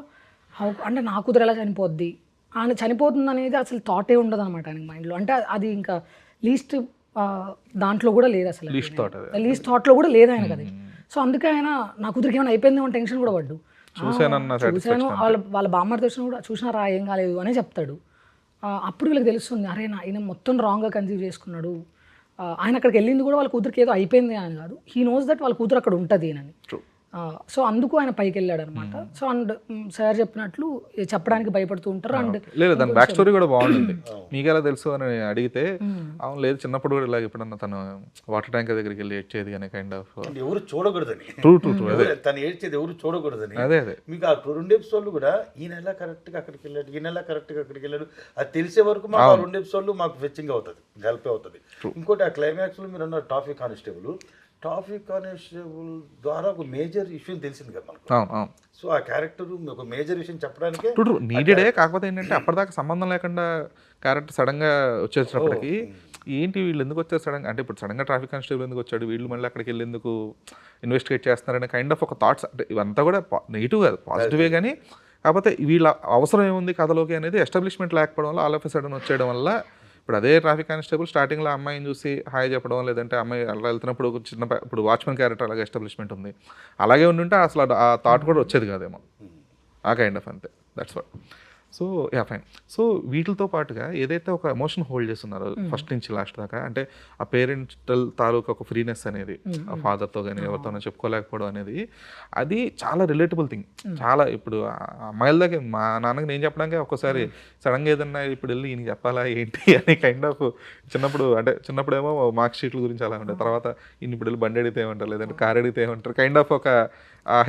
S3: అంటే నా కూతురు ఎలా చనిపోద్ది, ఆయన చనిపోతుంది అనేది అసలు థాటే ఉండదు అనమాట ఆయనకి మైండ్లో. అంటే అది ఇంకా లీస్ట్ దాంట్లో కూడా లేదు అసలు, లీస్ట్ థాట్లో కూడా లేదు ఆయనకు అది. సో అందుకే ఆయన నా కూతురికి ఏమైనా అయిపోయిందేమో టెన్షన్ కూడా పడ్డు. చూశాను వాళ్ళ బామ్మర్ దర్శనం కూడా చూసినారా ఏం కాలేదు అనే చెప్తాడు. అప్పుడు వీళ్ళకి తెలుస్తుంది, అరే ఆయన మొత్తం రాంగ్గా కన్సీవ్ చేసుకున్నాడు. ఆయన అక్కడికి వెళ్ళింది కూడా వాళ్ళ కూతురికి ఏదో అయిపోయింది అని కాదు, హీ నోస్ దట్ వాళ్ళ కూతురు అక్కడ ఉంటుంది అని. సో అందుకు ఆయన పైకి వెళ్ళాడు అనమాట. సో అండ్ సార్ చెప్పినట్లు చెప్పడానికి భయపడుతూ ఉంటారు. అండ్
S1: లేదు దాని బ్యాక్ స్టోరీ కూడా బాగుంటుంది. మీకు ఎలా తెలుసు అని అడిగితే అవును లేదు చిన్నప్పుడు కూడా ఇలా ఎప్పుడన్నా తను వాటర్ ట్యాంకర్ దగ్గరికి వెళ్ళి ఏడ్చేది అనే కైండ్ ఆఫ్
S2: ఎవరు చూడకూడదని,
S1: ట్రూ అదే
S2: తను ఏడ్చేది ఎవరు చూడకూడదని.
S1: అదే
S2: మీకు ఆ 2 ఎపిసోడ్లు కూడా ఈయన ఎలా కరెక్ట్గా అక్కడికి వెళ్ళాడు, ఈయన ఎలా కరెక్ట్గా అక్కడికి వెళ్ళాడు అది తెలిసే వరకు మాకు ఆ 2 ఎపిసోడ్లు మాకు ఫెచ్చింగ్ అవుతుంది, హెల్ప్ అవుతుంది. ఇంకోటి ఆ క్లైమాక్స్లో మీరు అన్న ట్రాఫిక్ కానిస్టేబుల్ ద్వారా ఒక మేజర్ ఇష్యూ తెలిసింది కదా మనకు. సో ఆ క్యారెక్టర్ ఒక మేజర్ విషయం చెప్పడానికి
S1: నీడెడే. కాకపోతే ఏంటంటే అప్పటిదాకా సంబంధం లేకుండా క్యారెక్టర్ సడన్ గా వచ్చేసినప్పటికీ ఏంటి వీళ్ళు ఎందుకు వచ్చారు సడన్ అంటే ఇప్పుడు సడన్ గా ట్రాఫిక్ కానిస్టేబుల్ ఎందుకు వచ్చాడు, వీళ్ళు మళ్ళీ అక్కడికి వెళ్ళి ఎందుకు ఇన్వెస్టిగేట్ చేస్తున్నారనే కైండ్ ఆఫ్ ఒక థాట్స్. అంటే ఇవంతా కూడా నెగిటివ్ కాదు, పాజిటివే. కానీ కాకపోతే వీళ్ళ అవసరం ఏముంది కథలోకి అనేది ఎస్టాబ్లిష్మెంట్ లేకపోవడం వల్ల ఆల్ ఆఫ్ ఎ సడన్ వచ్చేయడం వల్ల ఇప్పుడు అదే ట్రాఫిక్ కానిస్టేబుల్ స్టార్టింగ్లో అమ్మాయిని చూసి హాయ్ చెప్పడం, లేదంటే అమ్మాయి అలా వెళ్తున్నప్పుడు ఇప్పుడు వాచ్మెన్ క్యారెక్టర్ అలాగే ఎస్టాబ్లిష్మెంట్ ఉంది, అలాగే ఉండుంటే అసలు ఆ థాట్ కూడా వచ్చేది కాదేమో, ఆ కైండ్ ఆఫ్ అంతే. That's what. So yeah fine. So వీటితో పాటుగా ఏదైతే ఒక ఎమోషన్ హోల్డ్ చేస్తున్నారో ఫస్ట్ నుంచి లాస్ట్ దాకా, అంటే ఆ పేరెంటల్ తాలూకు ఒక ఫ్రీనెస్ అనేది ఆ ఫాదర్తో కానీ ఎవరితోనో చెప్పుకోలేకపోవడం అనేది అది చాలా రిలేటబుల్ థింగ్. చాలా ఇప్పుడు అమ్మాయిల దగ్గర మా నాన్నకి నేను చెప్పడానికి ఒక్కోసారి సడన్గా ఏదన్నా ఇప్పుడు వెళ్ళి ఈయన చెప్పాలా ఏంటి అని కైండ్ ఆఫ్ చిన్నప్పుడు ఏమో మార్క్ షీట్ల గురించి అలా ఉంటాయి, తర్వాత ఈయన ఇప్పుడు వెళ్ళి బండి అడిగితే ఏమంటారు, లేదంటే కార్ అడిగితే ఏమంటారు, కైండ్ ఆఫ్ ఒక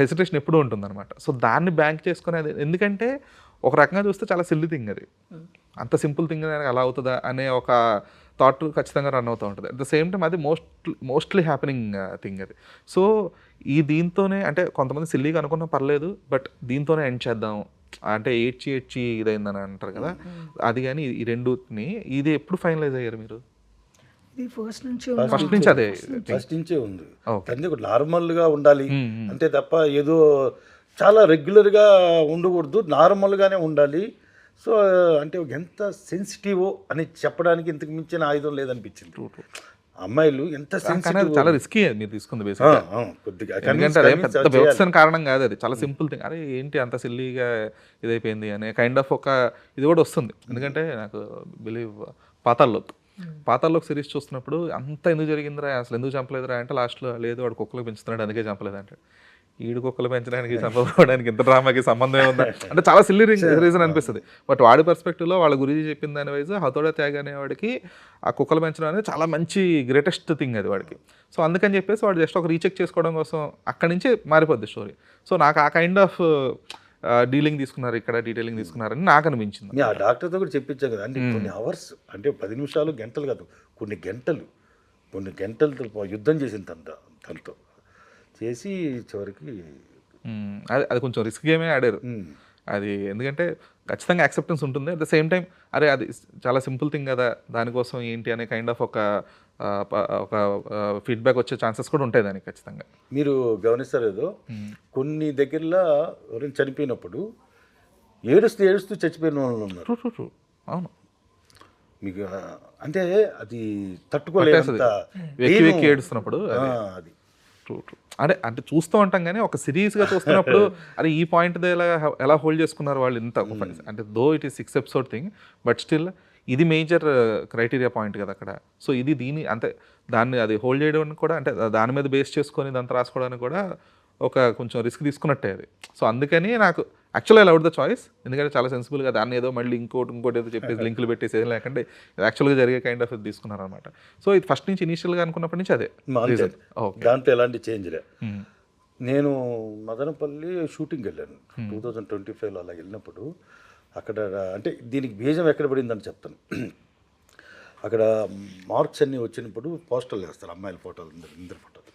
S1: హెసిటేషన్ ఎప్పుడూ ఉంటుంది అనమాట. సో దాన్ని బ్యాంక్ చేసుకునేది ఎందుకంటే ఒక రకంగా చూస్తే చాలా సిల్లీ థింగ్ అది, అంత సింపుల్ థింగ్ అలా అవుతుందా అనే ఒక థాట్ ఖచ్చితంగా రన్ అవుతూ ఉంటుంది. అట్ ద సేమ్ టైం అది మోస్ట్లీ హ్యాపెనింగ్ థింగ్ అది. సో దీంతోనే అంటే కొంతమంది సిల్లీగా అనుకున్నా పర్లేదు, బట్ దీంతోనే ఎండ్ చేద్దాం అంటే ఏడ్చి ఇదైందని అంటారు కదా, అది కానీ ఈ రెండుని ఇది ఎప్పుడు ఫైనలైజ్ అయ్యారు మీరు?
S3: ఫస్ట్
S2: నుంచే ఉంది. అందుకే నార్మల్గా ఉండాలి అంతే తప్ప ఏదో చాలా రెగ్యులర్గా ఉండకూడదు, నార్మల్గానే ఉండాలి. సో అంటే ఎంత సెన్సిటివో అని చెప్పడానికి ఇంతకు మించిన ఆయుధం లేదనిపించింది. అమ్మాయిలు ఎంత సెన్సిటివ్,
S1: చాలా రిస్కీ మీరు తీసుకుంది బేసిక్గా, ఎందుకంటే అదే పెద్ద వ్యవస్థ కారణం కాదు, అది చాలా సింపుల్ థింగ్. అరే ఏంటి అంత సిల్లీగా ఇదైపోయింది అనే కైండ్ ఆఫ్ ఒక ఇది కూడా వస్తుంది. ఎందుకంటే నాకు బిలీవ్ పాతాల్లోకి సిరీస్ చూస్తున్నప్పుడు అంత ఎందుకు జరిగిందిరా, అసలు ఎందుకు చంపలేదురా అంటే లాస్ట్లో లేదు వాడు కుక్కలు పెంచుతున్నాడు అందుకే చంపలేదు అంటే, ఈడు కుక్కలు పెంచడానికి చంపకపోవడానికి ఇంత డ్రామాకి సంబంధం ఏముందా అంటే చాలా సిల్లీ రీజన్ అనిపిస్తుంది. బట్ వాడి పర్స్పెక్టివ్లో వాళ్ళ గురించి చెప్పిన దాని వైజ్ హతోడా త్యాగ అనేవాడికి ఆ కుక్కలు పెంచడం అనేది చాలా మంచి గ్రేటెస్ట్ థింగ్ అది వాడికి. సో అందుకని చెప్పేసి వాడు జస్ట్ ఒక రీచెక్ చేసుకోవడం కోసం అక్కడి నుంచే మారిపోద్ది స్టోరీ. సో నాకు ఆ కైండ్ ఆఫ్ డీలింగ్ తీసుకున్నారు, ఇక్కడ డీటెయిలింగ్ తీసుకున్నారని నాకు అనిపించింది.
S2: ఆ డాక్టర్తో కూడా చెప్పించాం కదా అండి, కొన్ని అవర్స్ అంటే 10 నిమిషాలు గంటలు కాదు, కొన్ని గంటలతో యుద్ధం చేసింది తనతో చేసి చివరికి
S1: అది కొంచెం రిస్క్ గేమే ఆడారు అది. ఎందుకంటే ఖచ్చితంగా యాక్సెప్టెన్స్ ఉంటుంది, అట్ ద సేమ్ టైం అరే అది చాలా సింపుల్ థింగ్ కదా దానికోసం ఏంటి అనే కైండ్ ఆఫ్ ఒక ఫీడ్బ్యాక్ వచ్చే ఛాన్సెస్ కూడా ఉంటాయి దానికి ఖచ్చితంగా.
S2: మీరు గమనిస్తారేదో కొన్ని దగ్గరలో ఎవరైనా చనిపోయినప్పుడు ఏడుస్తూ చచ్చిపోయిన వాళ్ళు ఉన్నారు.
S1: అవును,
S2: మీకు అంటే అది తట్టుకోలేదు
S1: ఏడుస్తున్నప్పుడు అది అంటే చూస్తూ ఉంటాం. కానీ ఒక సిరీస్గా చూస్తున్నప్పుడు అరే ఈ పాయింట్ ఎలా హోల్డ్ చేసుకున్నారు వాళ్ళు ఇంత అంటే though it is 6 episode thing, but still ఇది మేజర్ క్రైటీరియా పాయింట్ కదా అక్కడ. సో ఇది అంటే దాన్ని అది హోల్డ్ చేయడానికి కూడా అంటే దాని మీద బేస్ చేసుకొని దాంతో రాసుకోవడానికి కూడా ఒక కొంచెం రిస్క్ తీసుకున్నట్టే అది. సో అందుకని నాకు యాక్చువల్గా ఐ లవ్ ద చాయిస్, ఎందుకంటే చాలా సెన్సిబుల్గా దాన్ని ఏదో మళ్ళీ ఇంకోటి ఏదో చెప్పేసి లింకులు పెట్టేసి ఏం లేకంటే యాక్చువల్గా జరిగే కైండ్ ఆఫ్ ఇది తీసుకున్నారనమాట. సో ఇది ఫస్ట్ నుంచి ఇనీషియల్గా అనుకున్నప్పటి నుంచి అదే
S2: దాంట్లో ఎలాంటి చేంజ్ లే. నేను మదనపల్లి షూటింగ్ వెళ్ళాను 2025లో. అలా వెళ్ళినప్పుడు అక్కడ అంటే దీనికి బీజం ఎక్కడ పడిందని చెప్తాను. అక్కడ మార్క్స్ అన్నీ వచ్చినప్పుడు పోస్టర్లు వేస్తారు, అమ్మాయిల ఫోటోలు, ఇందరి ఫోటోలు.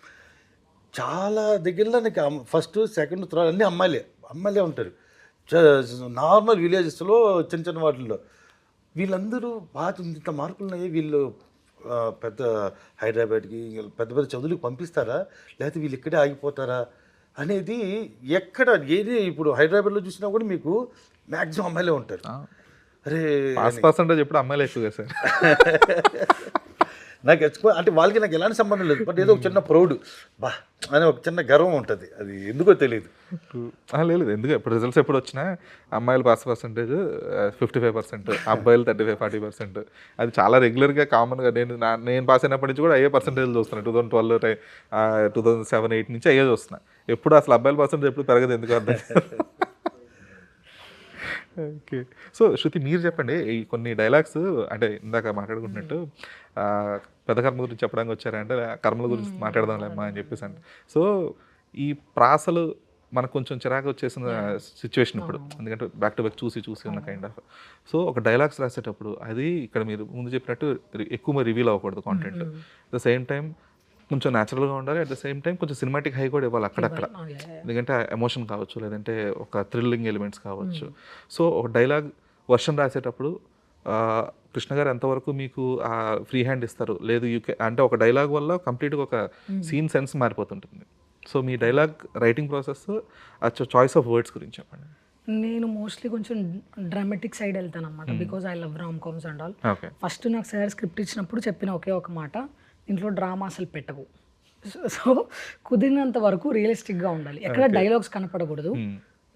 S2: చాలా దగ్గరలో నాకు ఫస్ట్ సెకండ్ థర్డ్ అన్నీ అమ్మాయిలే ఉంటారు. నార్మల్ విలేజెస్లో చిన్న చిన్న వాటిల్లో వీళ్ళందరూ బాగా ఇంత మార్కులు ఉన్నాయి, వీళ్ళు పెద్ద హైదరాబాద్కి పెద్ద పెద్ద చదువులకు పంపిస్తారా లేకపోతే వీళ్ళు ఇక్కడే ఆగిపోతారా అనేది ఎక్కడ ఏది ఇప్పుడు హైదరాబాద్లో చూసినా కూడా మీకు మ్యాక్సిమం అమ్మాయిలే ఉంటారు. అరే
S1: పర్సెంటేజ్ ఎప్పుడు అమ్మాయిలు ఎక్కువగా సార్.
S2: నాకు అంటే వాళ్ళకి నాకు ఎలాంటి సంబంధం లేదు, బట్ ఏదో ఒక చిన్న ప్రౌడ్ బా అని ఒక చిన్న గర్వం ఉంటుంది, అది ఎందుకో తెలియదు.
S1: లేదు, ఎందుకు ఇప్పుడు రిజల్ట్స్ ఎప్పుడు వచ్చినా అమ్మాయిలు పాస్ పర్సెంటేజ్ 55%, అబ్బాయిలు 35-40%. అది చాలా రెగ్యులర్గా కామన్గా నేను పాస్ అయినప్పటి నుంచి కూడా అయ్యే పర్సెంటేజ్ చూస్తున్నాను. 2012, 2007-8 నుంచి అయ్యే చూస్తున్నా. ఎప్పుడు అసలు అబ్బాయిల పర్సెంటేజ్ ఎప్పుడు పెరగదు, ఎందుకు అర్థం. ఓకే. సో శృతి, మీరు చెప్పండి, ఈ కొన్ని డైలాగ్స్ అంటే ఇందాక మాట్లాడుకున్నట్టు పెద్ద కర్మ గురించి చెప్పడానికి వచ్చారంటే కర్మల గురించి మాట్లాడదాంలేమ్మా అని చెప్పేసి అంటే, సో ఈ ప్రాసలు మనకు కొంచెం చిరాకు వచ్చేసిన సిచ్యువేషన్ ఇప్పుడు, ఎందుకంటే బ్యాక్ టు బ్యాక్ చూసి ఉన్న కైండ్ ఆఫ్. సో ఒక డైలాగ్స్ రాసేటప్పుడు అది ఇక్కడ మీరు ముందు చెప్పినట్టు ఎక్కువ రివీల్ అవ్వకూడదు content. At the same time కొంచెం న్యాచురల్గా ఉండాలి, అట్ ద సేమ్ టైం కొంచెం సినిమాటిక్ హై కూడా ఇవ్వాలి అక్కడక్కడ, ఎందుకంటే ఎమోషన్ కావచ్చు, లేదంటే ఒక థ్రిల్లింగ్ ఎలిమెంట్స్ కావచ్చు. సో ఒక డైలాగ్ వర్షన్ రాసేటప్పుడు కృష్ణ గారు ఎంతవరకు మీకు ఆ ఫ్రీ హ్యాండ్ ఇస్తారు, లేదు అంటే ఒక డైలాగ్ వల్ల కంప్లీట్గా ఒక సీన్ సెన్స్ మారిపోతుంటుంది. సో మీ dialogue writing process, choice of words గురించి చెప్పండి.
S3: నేను మోస్ట్లీ కొంచెం డ్రామాటిక్ సైడ్ వెళ్తాను అనమాట, because I love rom coms and all.
S1: Okay.
S3: First నాకు సార్ స్క్రిప్ట్ ఇచ్చినప్పుడు చెప్పిన ఒకే ఒక మాట, ఇంట్లో డ్రామా అసలు పెట్టకు. సో కుదిరినంత వరకు రియలిస్టిక్గా ఉండాలి, ఎక్కడ డైలాగ్స్ కనపడకూడదు,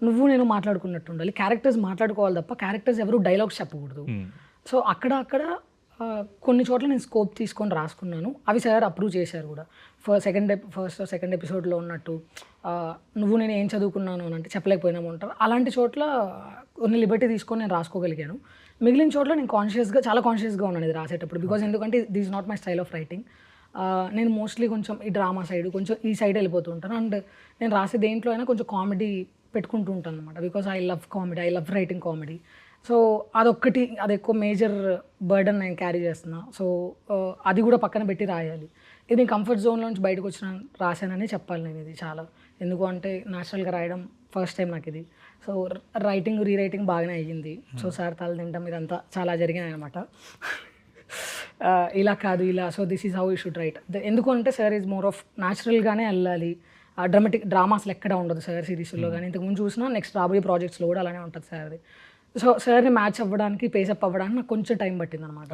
S3: నువ్వు నేను మాట్లాడుకున్నట్టు ఉండాలి, క్యారెక్టర్స్ మాట్లాడుకోవాలి తప్ప క్యారెక్టర్స్ ఎవరు డైలాగ్స్ చెప్పకూడదు. సో అక్కడ కొన్ని చోట్ల నేను స్కోప్ తీసుకొని రాసుకున్నాను, అవి సార్ అప్రూవ్ చేశారు కూడా. ఫస్ట్ సెకండ్ ఎపిసోడ్లో ఉన్నట్టు నువ్వు నేను ఏం చదువుకున్నాను అని అంటే చెప్పలేకపోయినాము అంటారు, అలాంటి చోట్ల కొన్ని లిబర్టీ తీసుకొని నేను రాసుకోగలిగాను. మిగిలిన చోట్ల నేను చాలా కాన్షియస్గా ఉన్నాను ఇది రాసేటప్పుడు, బికాజ్ ఎందుకంటే this not my style of writing. నేను మోస్ట్లీ కొంచెం ఈ డ్రామా సైడ్ కొంచెం ఈ సైడ్ వెళ్ళిపోతూ ఉంటాను, అండ్ నేను రాసే దేంట్లో అయినా కొంచెం కామెడీ పెట్టుకుంటూ ఉంటాను అనమాట, because I love comedy, I love writing comedy. So అది ఎక్కువ మేజర్ బర్డన్ నేను క్యారీ చేస్తున్నా. సో అది కూడా పక్కన పెట్టి రాయాలి. ఇది కంఫర్ట్ జోన్లో నుంచి బయటకు వచ్చిన రాశానని చెప్పాలి నేను ఇది చాలా. ఎందుకు అంటే న్యాచురల్గా రాయడం ఫస్ట్ టైం నాకు ఇది. సో రైటింగ్ రీరైటింగ్ బాగానే అయ్యింది. సో సార్ తల తింటాం ఇదంతా చాలా జరిగినాయి అనమాట. ఇలా కాదు ఇలా, so this is how you should write. ఎందుకు అంటే సార్ ఈజ్ మోర్ ఆఫ్ న్యాచురల్గానే వెళ్ళాలి, డ్రామాస్లు ఎక్కడ ఉండదు సార్ సిరీస్లో కానీ, ఇంతకుముందు చూసినా నెక్స్ట్ రాబోయే ప్రాజెక్ట్స్లో కూడా అలానే ఉంటుంది సార్ది. సో సార్ని మ్యాచ్ అవ్వడానికి, పేసప్ అవ్వడానికి నాకు కొంచెం టైం పట్టింది అనమాట.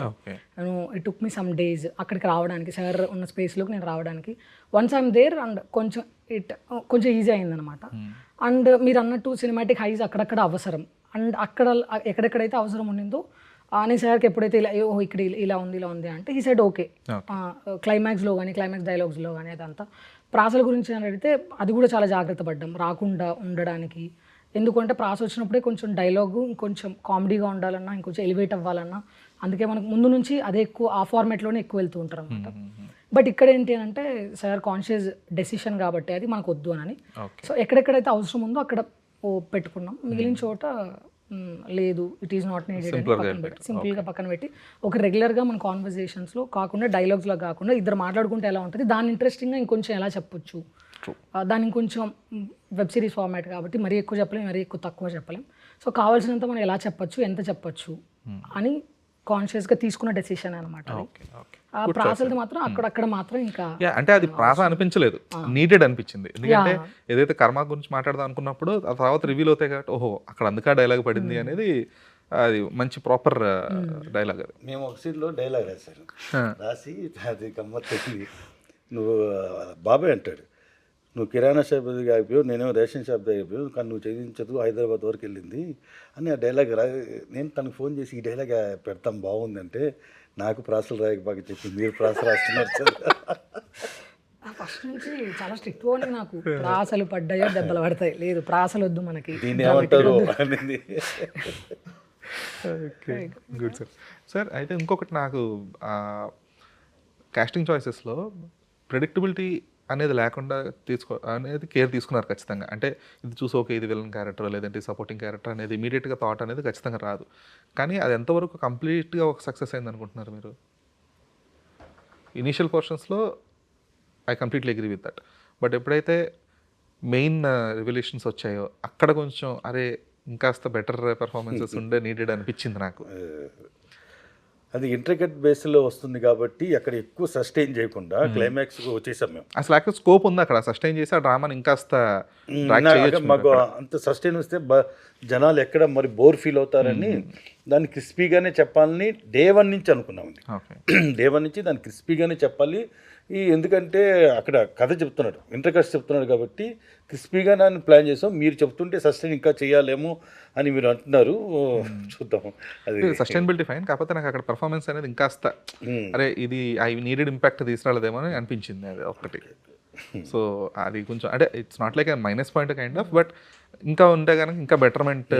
S3: నేను it took me some days అక్కడికి రావడానికి, సార్ ఉన్న స్పేస్లోకి నేను రావడానికి. వన్స్ ఐఎమ్ దేర్ అండ్ కొంచెం ఈజీ అయిందనమాట. అండ్ మీరు అన్నట్టు సినిమాటిక్ హైస్ అక్కడక్కడ అవసరం, అండ్ ఎక్కడెక్కడైతే అవసరం ఉండిందో నేను సార్కి ఎప్పుడైతే ఇక్కడ ఇలా ఉంది అంటే ఈ సైడ్ ఓకే. క్లైమాక్స్లో కానీ క్లైమాక్స్ డైలాగ్స్లో కానీ అదంతా ప్రాసల గురించి అని అడిగితే అది కూడా చాలా జాగ్రత్త పడ్డాం రాకుండా ఉండడానికి. ఎందుకంటే ప్రాస వచ్చినప్పుడే కొంచెం డైలాగు ఇంకొంచెం కామెడీగా ఉండాలన్నా, ఇంకొంచెం ఎలివేట్ అవ్వాలన్నా, అందుకే మనకు ముందు నుంచి అదే ఎక్కువ ఆ ఫార్మాట్లోనే ఎక్కువ వెళ్తూ ఉంటారు అనమాట. బట్ ఇక్కడ ఏంటి అంటే సార్ కాన్షియస్ డెసిషన్ కాబట్టి అది మనకు వద్దు అని. సో ఎక్కడెక్కడైతే అవసరం ఉందో అక్కడ పెట్టుకున్నాం, మిగిలిన చోట లేదు ఇట్ ఈస్ నాట్ నీడెడ్ అని పక్కన పెట్టి సింపుల్గా పక్కన పెట్టి ఒక రెగ్యులర్గా మన కాన్వర్జేషన్స్లో కాకుండా డైలాగ్స్లో కాకుండా ఇద్దరు మాట్లాడుకుంటే ఎలా ఉంటుంది దాన్ని ఇంట్రెస్టింగ్గా ఇంకొంచెం ఎలా చెప్పొచ్చు, దాన్ని ఇంకొంచెం వెబ్ సిరీస్ ఫార్మాట్ కాబట్టి మరీ ఎక్కువ చెప్పలేం, మరీ ఎక్కువ తక్కువ చెప్పలేం. సో కావాల్సినంత మనం ఎలా చెప్పొచ్చు, ఎంత చెప్పొచ్చు అని కాన్షియస్గా తీసుకున్న డెసిషన్ అనమాట. ఆ ప్రాసలు మాత్రం అక్కడక్కడ మాత్రం ఇంకా
S1: అంటే అది ప్రాస అనిపించలేదు, నీడెడ్ అనిపించింది. ఎందుకంటే ఏదైతే కర్మ గురించి మాట్లాడదాం అనుకున్నప్పుడు ఆ తర్వాత రివీల్ అవుతాయి కాబట్టి ఓహో అక్కడ అందుకే డైలాగ్ పడింది అనేది అది మంచి ప్రాపర్ డైలాగ్. అది
S2: మేము ఒక సీన్లో డైలాగ్ రాశాను, రాసి అది గమ్మత్తు. నువ్వు బాబాయ్ అంటాడు, నువ్వు కిరాణా షాప్ దగ్గర ఆగిపోయావు, నేనేమో రేషన్ షాప్ దగ్గర అయిపోయావు, కానీ నువ్వు చదివించదు హైదరాబాద్ వరకు వెళ్ళింది అని ఆ డైలాగ్ నేను తనకు ఫోన్ చేసి ఈ డైలాగ్ పెడతాం బాగుందంటే నాకు ప్రాసలు రాయక బాగా చెప్పి మీరు ప్రాస రాస్తున్నారు సార్.
S3: ఫస్ట్ నుంచి చాలా స్ట్రిక్ట్ గా ఉంది నాకు, ప్రాసలు పడ్డాయో దెబ్బలు పడతాయి, లేదు ప్రాసలు వద్దు మనకి,
S2: దీన్ని ఏమంటారు అనేది.
S1: Okay good sir. సార్ అయితే ఇంకొకటి నాకు కాస్టింగ్ చాయిసెస్లో ప్రెడిక్టబిలిటీ అనేది లేకుండా అనేది కేర్ తీసుకున్నారు ఖచ్చితంగా. అంటే ఇది చూసి ఓకే ఇది విలన్ క్యారెక్టర్ లేదంటే సపోర్టింగ్ క్యారెక్టర్ అనేది ఇమీడియట్గా థాట్ అనేది ఖచ్చితంగా రాదు. కానీ అది ఎంతవరకు కంప్లీట్గా ఒక సక్సెస్ అయింది అనుకుంటున్నారు మీరు? ఇనీషియల్ పోర్షన్స్లో I completely agree with that. But ఎప్పుడైతే మెయిన్ రివల్యూషన్స్ వచ్చాయో అక్కడ కొంచెం అరే ఇంకాస్త బెటర్ పెర్ఫార్మెన్సెస్ ఉండే నీడెడ్ అనిపించింది నాకు.
S2: అది ఇంట్రికెట్ బేస్లో వస్తుంది కాబట్టి అక్కడ ఎక్కువ సస్టైన్ చేయకుండా క్లైమాక్స్కి వచ్చేసాం మేము.
S1: అసలు యాక్చువల్ స్కోప్ ఉంది అక్కడ సస్టైన్ చేసి ఆ డ్రామాని ఇంకాస్త drag చేయొచ్చు
S2: మాకు అంత సస్టైన్ వస్తే జనాలు ఎక్కడ మరి బోర్ ఫీల్ అవుతారని దాన్ని క్రిస్పీగానే చెప్పాలని డే 1 నుంచి అనుకున్నామండి.
S1: ఓకే.
S2: డే 1 నుంచి దాన్ని క్రిస్పీగానే చెప్పాలి. ఎందుకంటే అక్కడ కథ చెప్తున్నాడు, ఇంటర్కస్ట్ చెప్తున్నాడు కాబట్టి క్రిస్పీగా నన్ను ప్లాన్ చేసాం. మీరు చెప్తుంటే సస్టైన్ ఇంకా చేయాలేమో అని మీరు అంటున్నారు. చూద్దాం. అది
S1: సస్టైనబిలిటీ ఫైన్, కాకపోతే నాకు అక్కడ పర్ఫార్మెన్స్ అనేది ఇంకాస్త అరే ఇది ఐ నీడెడ్ ఇంపాక్ట్ తీసుకురాలేదేమో అని అనిపించింది అది ఒక్కటి. సో అది కొంచెం అంటే it's not like minus point kind of, but ఇంకా ఉంటే కనుక ఇంకా బెటర్మెంట్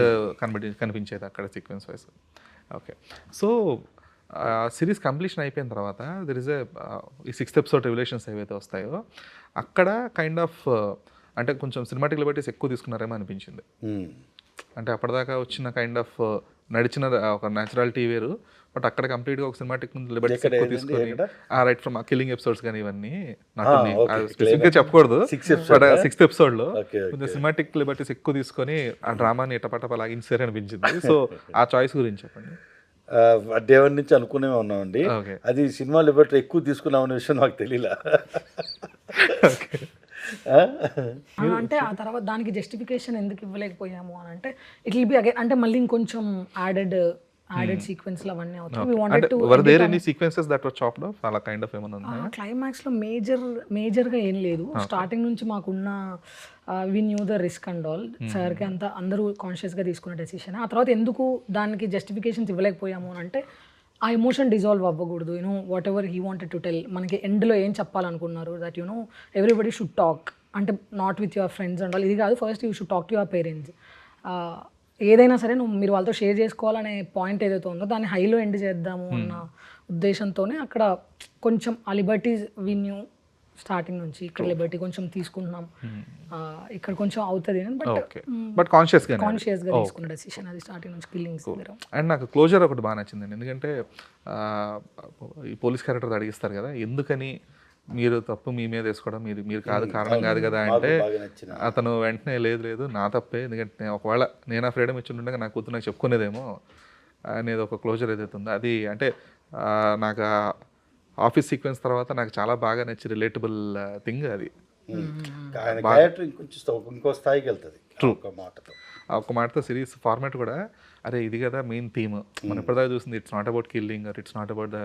S1: కనిపించేది అక్కడ sequence wise. Okay. So series completion అయిపోయిన తర్వాత దెర్ ఇస్ ఈ 6th ఎపిసోడ్ రివలేషన్స్ ఏవైతే వస్తాయో అక్కడ కైండ్ ఆఫ్ అంటే కొంచెం సినిమాటిక్ లిబర్టీస్ ఎక్కువ తీసుకున్నారేమో అనిపించింది. అంటే అప్పటిదాకా వచ్చిన కైండ్ ఆఫ్ నడిచిన ఒక న్యాచురాలిటీ వేరు, బట్ అక్కడ కంప్లీట్గా ఒక సినిమాటిక్ లిబర్టీస్ ఎక్కువ తీసుకొని రైట్ ఫ్రమ్ కిల్లింగ్ ఎపిసోడ్స్ కానీ ఇవన్నీ నాకు స్పెసిఫిక్గా చెప్పకూడదు, బట్ 6th ఎపిసోడ్లో కొంచెం సినిమాటిక్ లిబర్టీస్ ఎక్కువ తీసుకొని ఆ డ్రామాని ఎటపటప లాగించారు అనిపించింది. సో ఆ చాయిస్ గురించి చెప్పండి.
S2: డే 1 నుంచి అనుకునే ఉన్నామండి. అది సినిమా లిబర్టీ ఎక్కువ తీసుకున్నామనే విషయం నాకు తెలియలా.
S3: అంటే ఆ తర్వాత దానికి జస్టిఫికేషన్ ఎందుకు ఇవ్వలేకపోయాము అని అంటే ఇట్ విల్ బి అగైన్ అంటే మళ్ళీ ఇంకొంచెం యాడెడ్ సీక్వెన్స్లు అవన్నీ అవుతాయి. We wanted to
S1: were there any sequences that were chopped off అలా కైండ్ ఆఫ్ ఏమన్నా ఉన్నాయా?
S3: క్లైమాక్స్ లో మేజర్గా ఏం లేదు. స్టార్టింగ్ నుంచి మాకున్న we knew the risk and all సార్కి అంతా అందరూ కాన్షియస్గా తీసుకున్న డెసిషన్. ఆ తర్వాత ఎందుకు దానికి జస్టిఫికేషన్స్ ఇవ్వలేకపోయాము అని అంటే ఆ ఎమోషన్ డిజాల్వ్ అవ్వకూడదు. You know whatever he wanted to tell, మనకి ఎండ్లో ఏం చెప్పాలనుకున్నారు that you know everybody should talk, అంటే not with your friends and all, ఇది కాదు, first you should talk to your parents. ఏదైనా సరే మీరు వాళ్ళతో షేర్ చేసుకోవాలనే పాయింట్ ఏదైతే ఉందో దాన్ని హైలో ఎండ్ చేద్దాము అన్న ఉద్దేశంతోనే అక్కడ కొంచెం ఆ లిబర్టీస్ వి న్యూ స్టార్టింగ్ నుంచి. ఇక్కడ లిబర్టీ కొంచెం తీసుకుంటున్నాం, ఇక్కడ కొంచెం అవుతుంది,
S1: బట్ కాన్షియస్గా
S3: తీసుకున్న డెసిషన్ అది స్టార్టింగ్ నుంచి కిల్లింగ్స్.
S1: అండ్ నాకు క్లోజర్ ఒకటి బాగా నచ్చిందండి, ఎందుకంటే ఈ పోలీస్ క్యారెక్టర్ అడిగిస్తారు కదా ఎందుకని మీరు తప్పు మీ మీద వేసుకోవడం, మీరు కాదు కారణం కాదు కదా అంటే అతను వెంటనే లేదు నా తప్పే, ఎందుకంటే ఒకవేళ నేను ఆ ఫ్రీడమ్ ఇచ్చింటుండగా నా కూతురు నాకు చెప్పుకునేదేమో అనేది ఒక క్లోజర్ ఏదైతే ఉందో అది. అంటే నాకు ఆఫీస్ సీక్వెన్స్ తర్వాత నాకు చాలా బాగా నచ్చి రిలేటబుల్ థింగ్ అది.
S2: ఇంకో స్థాయికి వెళ్తుంది.
S1: ట్రూ. ఒక మాటతో సిరీస్ ఫార్మాట్ కూడా అరే ఇది కదా మెయిన్ థీమ్ మనం ఎప్పటిదాకా చూసింది, it's not about killing or it's not about the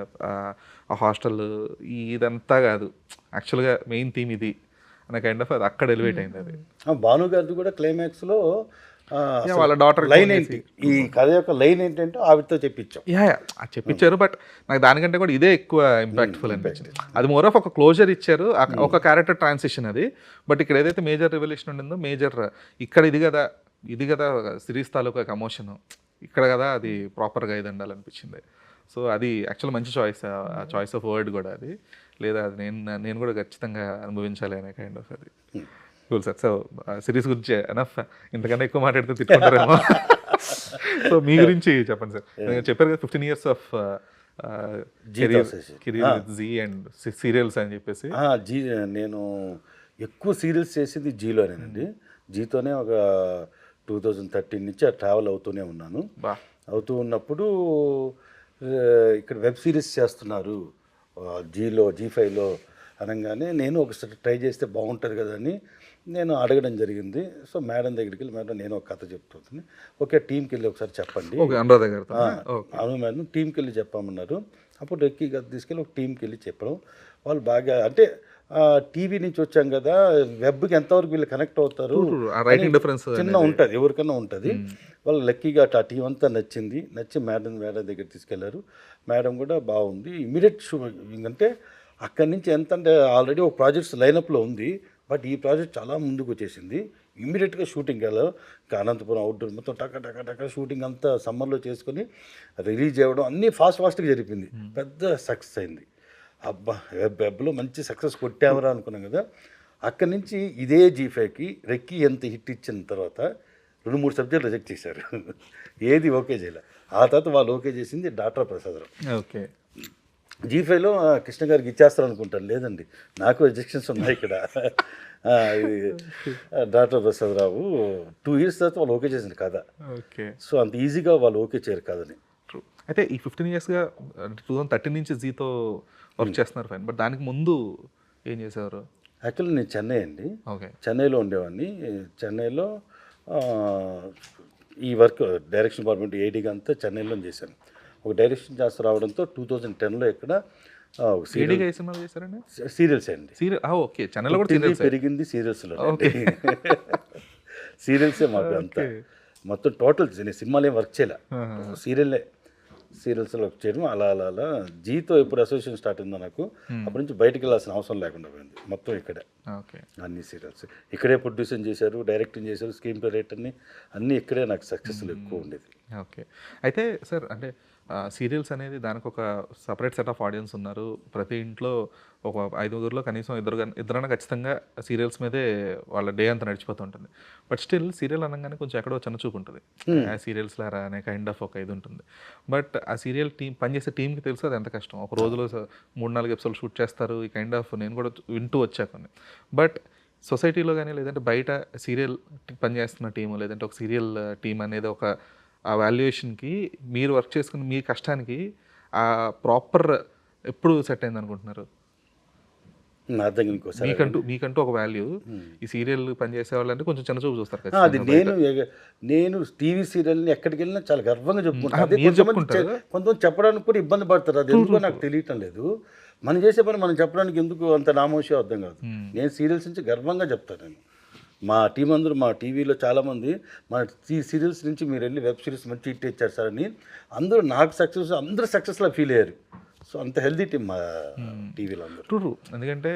S1: hostel, ఇదంతా కాదు, యాక్చువల్గా మెయిన్ థీమ్ ఇది అనే కైండ్ ఆఫ్ అది అక్కడ ఎలివేట్ అయింది. అది
S2: భాను గారిది కూడా క్లైమాక్స్లో
S1: వాళ్ళ డాటర్
S2: లైన్ ఏంటి, ఈ కథ యొక్క లైన్ ఏంటంటే ఆవిడతో చెప్పించాం.
S1: చెప్పించారు, బట్ నాకు దానికంటే కూడా ఇదే ఎక్కువ ఇంపాక్ట్ఫుల్ అనిపించింది. అది మోర్ ఆఫ్ ఒక క్లోజర్ ఇచ్చారు, ఒక క్యారెక్టర్ ట్రాన్సిషన్ అది. బట్ ఇక్కడ ఏదైతే మేజర్ రివల్యూషన్ ఉండిందో మేజర్ ఇక్కడ ఇది కదా సిరీస్ తాలూకా ఎమోషన్ ఇక్కడ కదా అది ప్రాపర్గా ఇది ఉండాలనిపించింది. సో అది యాక్చువల్ మంచి చాయిస్, ఆ చాయిస్ ఆఫ్ వర్డ్ కూడా అది, లేదా అది నేను కూడా ఖచ్చితంగా అనుభవించాలి అనే కైండ్ ఆఫ్ అది. Cool sir. సో సిరీస్ గురించి ఎనఫ్, ఇంతకన్నా ఎక్కువ మాట్లాడితే తిట్టుకుంటారేమో. సో మీ గురించి చెప్పండి సార్. చెప్పారు కదా 15 years of career Zee and serials అని చెప్పేసి.
S2: జీ నేను ఎక్కువ సీరియల్స్ చేసింది జీలోనేనండి. జీతోనే ఒక 2013 నుంచి ట్రావెల్ అవుతూనే ఉన్నాను. అవుతూ ఉన్నప్పుడు ఇక్కడ వెబ్ సిరీస్ చేస్తున్నారు G5లో అనగానే నేను ఒకసారి ట్రై చేస్తే బాగుంటుంది కదా అని నేను అడగడం జరిగింది. సో మేడం దగ్గరికి వెళ్ళి, మేడం నేను ఒక కథ చెప్తుంది, ఓకే టీంకి వెళ్ళి ఒకసారి చెప్పండి. అవును మేడం, టీంకి వెళ్ళి చెప్పామన్నారు. అప్పుడు రెక్కి కథ తీసుకెళ్ళి ఒక టీంకి వెళ్ళి చెప్పడం. వాళ్ళు బాగా అంటే టీవీ నుంచి వచ్చాం కదా, వెబ్కి ఎంతవరకు వీళ్ళు కనెక్ట్ అవుతారు చిన్న ఉంటుంది, ఎవరికైనా ఉంటుంది. వాళ్ళు లక్కీగా ఆ టీం అంతా నచ్చి మేడం దగ్గర తీసుకెళ్లారు. మేడం కూడా బాగుంది. ఇమీడియట్ అంటే అక్కడి నుంచి ఎంత అంటే ఆల్రెడీ ఒక ప్రాజెక్ట్స్ లైనప్లో ఉంది, బట్ ఈ ప్రాజెక్ట్ చాలా ముందుకు వచ్చేసింది. ఇమ్మీడియట్గా షూటింగ్ వెళ్ళాం. అనంతపురం అవుట్డోర్ మొత్తం టక షూటింగ్ అంతా సమ్మర్లో చేసుకొని రిలీజ్ అవ్వడం అన్నీ ఫాస్ట్గా జరిపింది. పెద్ద సక్సెస్ అయింది. అబ్బా వెబ్లో మంచి సక్సెస్ కొట్టామరా అనుకున్నాం కదా. అక్కడి నుంచి ఇదే G5కి రెక్కి ఎంత హిట్ ఇచ్చిన తర్వాత 2-3 సబ్జెక్టులు రిజెక్ట్ చేశారు. ఏది ఓకే చేయలే. ఆ తర్వాత వాళ్ళు ఓకే చేసింది డాక్టర్ ప్రసాదరావు.
S1: ఓకే.
S2: G5లో కృష్ణ గారికి ఇచ్చేస్తారు అనుకుంటాను. లేదండి, నాకు రిజెక్షన్స్ ఉన్నాయి ఇక్కడ. ఇది డాక్టర్ ప్రసాదరావు 2 ఇయర్స్ తర్వాత వాళ్ళు ఓకే చేసింది కథ.
S1: ఓకే.
S2: సో అంత ఈజీగా వాళ్ళు ఓకే చేయరు కథని.
S1: ట్రూ. అయితే ఈ 15 ఇయర్స్గా 2013 నుంచి జీతో వర్క్ చేస్తున్నారు ఫైన్, బట్ దానికి ముందు ఏం చేసేవారు?
S2: యాక్చువల్లీ నేను చెన్నై అండి.
S1: ఓకే.
S2: చెన్నైలో ఉండేవాడిని. చెన్నైలో ఈ వర్క్ డైరెక్షన్ డిపార్ట్మెంట్ ఏడీగా అంతా చెన్నైలో చేశాను. ఒక డైరెక్షన్ చేస్తూ రావడంతో 2010లో ఇక్కడ
S1: సీడీగా ఏ సినిమాలు చేశారండి?
S2: సీరియల్స్ అండి.
S1: సీరియల్. ఓకే. ఛానల్లో కూడా
S2: పుట్టింది,
S1: సీరియల్స్.
S2: పెరిగింది సీరియల్స్లో.
S1: ఓకే.
S2: సీరియల్సే మాకు అంతా. మొత్తం టోటల్ నేను సినిమాలు ఏం వర్క్ చేయలే, సీరియల్స్లో వర్క్ చేయడం. అలా అలా అలా జీతో ఎప్పుడు అసోసియేషన్ స్టార్ట్ అయిందో నాకు అప్పటి నుంచి బయటకు వెళ్ళాల్సిన అవసరం లేకుండా పోయింది. మొత్తం ఇక్కడే
S1: ఓకే.
S2: అన్ని సీరియల్స్ ఇక్కడే ప్రొడ్యూసింగ్ చేశారు, డైరెక్టింగ్ చేశారు, స్క్రీన్ ప్లే రైటర్ని అన్నీ ఇక్కడే. నాకు సక్సెస్ఫుల్ ఎక్కువ ఉండేది.
S1: ఓకే. అయితే సార్, అంటే సీరియల్స్ అనేది దానికి ఒక సపరేట్ సెట్ ఆఫ్ ఆడియన్స్ ఉన్నారు. ప్రతి ఇంట్లో ఒక 5 కనీసం ఇద్దరైనా ఖచ్చితంగా సీరియల్స్ మీదే వాళ్ళ డే అంతా నడిచిపోతూ ఉంటుంది. బట్ స్టిల్ సీరియల్ అనగానే కొంచెం ఎక్కడో చిన్న చూపు ఉంటుంది. ఆ సీరియల్స్ లారా అనే కైండ్ ఆఫ్ ఒక ఇది ఉంటుంది. బట్ ఆ సీరియల్ పనిచేసే టీంకి తెలుసు అది ఎంత కష్టం. ఒక రోజులో 3-4 ఎపిసోడ్లు షూట్ చేస్తారు. ఈ కైండ్ ఆఫ్ నేను కూడా వింటూ వచ్చా కొన్ని. బట్ సొసైటీలో కానీ లేదంటే బయట సీరియల్ పనిచేస్తున్న టీము లేదంటే ఒక సీరియల్ టీం అనేది ఒక ఆ వాల్యుయేషన్కి మీరు వర్క్ చేసుకుని మీ కష్టానికి ఆ ప్రాపర్ ఎప్పుడు సెట్ అయింది అనుకుంటున్నారు?
S2: నా దగ్గర ఇంకోసారి
S1: మీకంటూ ఒక వాల్యూ ఈ సీరియల్ పనిచేసే వాళ్ళంటే కొంచెం చిన్న చూపు చూస్తారు కదా.
S2: అది నేను టీవీ సీరియల్ని ఎక్కడికి వెళ్ళినా చాలా గర్వంగా చెప్పుకుంటాను. కొంతమంది చెప్పడానికి కూడా ఇబ్బంది పడతారు. అది ఎందుకో నాకు తెలియటం లేదు. మనం చేసే పని మనం చెప్పడానికి ఎందుకు అంత నామోషి అర్థం కాదు. నేను సీరియల్స్ నుంచి గర్వంగా చెప్తాను. నేను మా టీం అందరూ, మా టీవీలో చాలామంది మన సీరియల్స్ నుంచి మీరు వెళ్ళి వెబ్ సిరీస్ మంచి హిట్ ఇచ్చారు సార్ అని అందరూ నాకు సక్సెస్, అందరూ సక్సెస్లా ఫీల్ అయ్యారు. సో అంత హెల్దీ టీం మా టీవీలో అందరూ.
S1: ట్రూ. ఎందుకంటే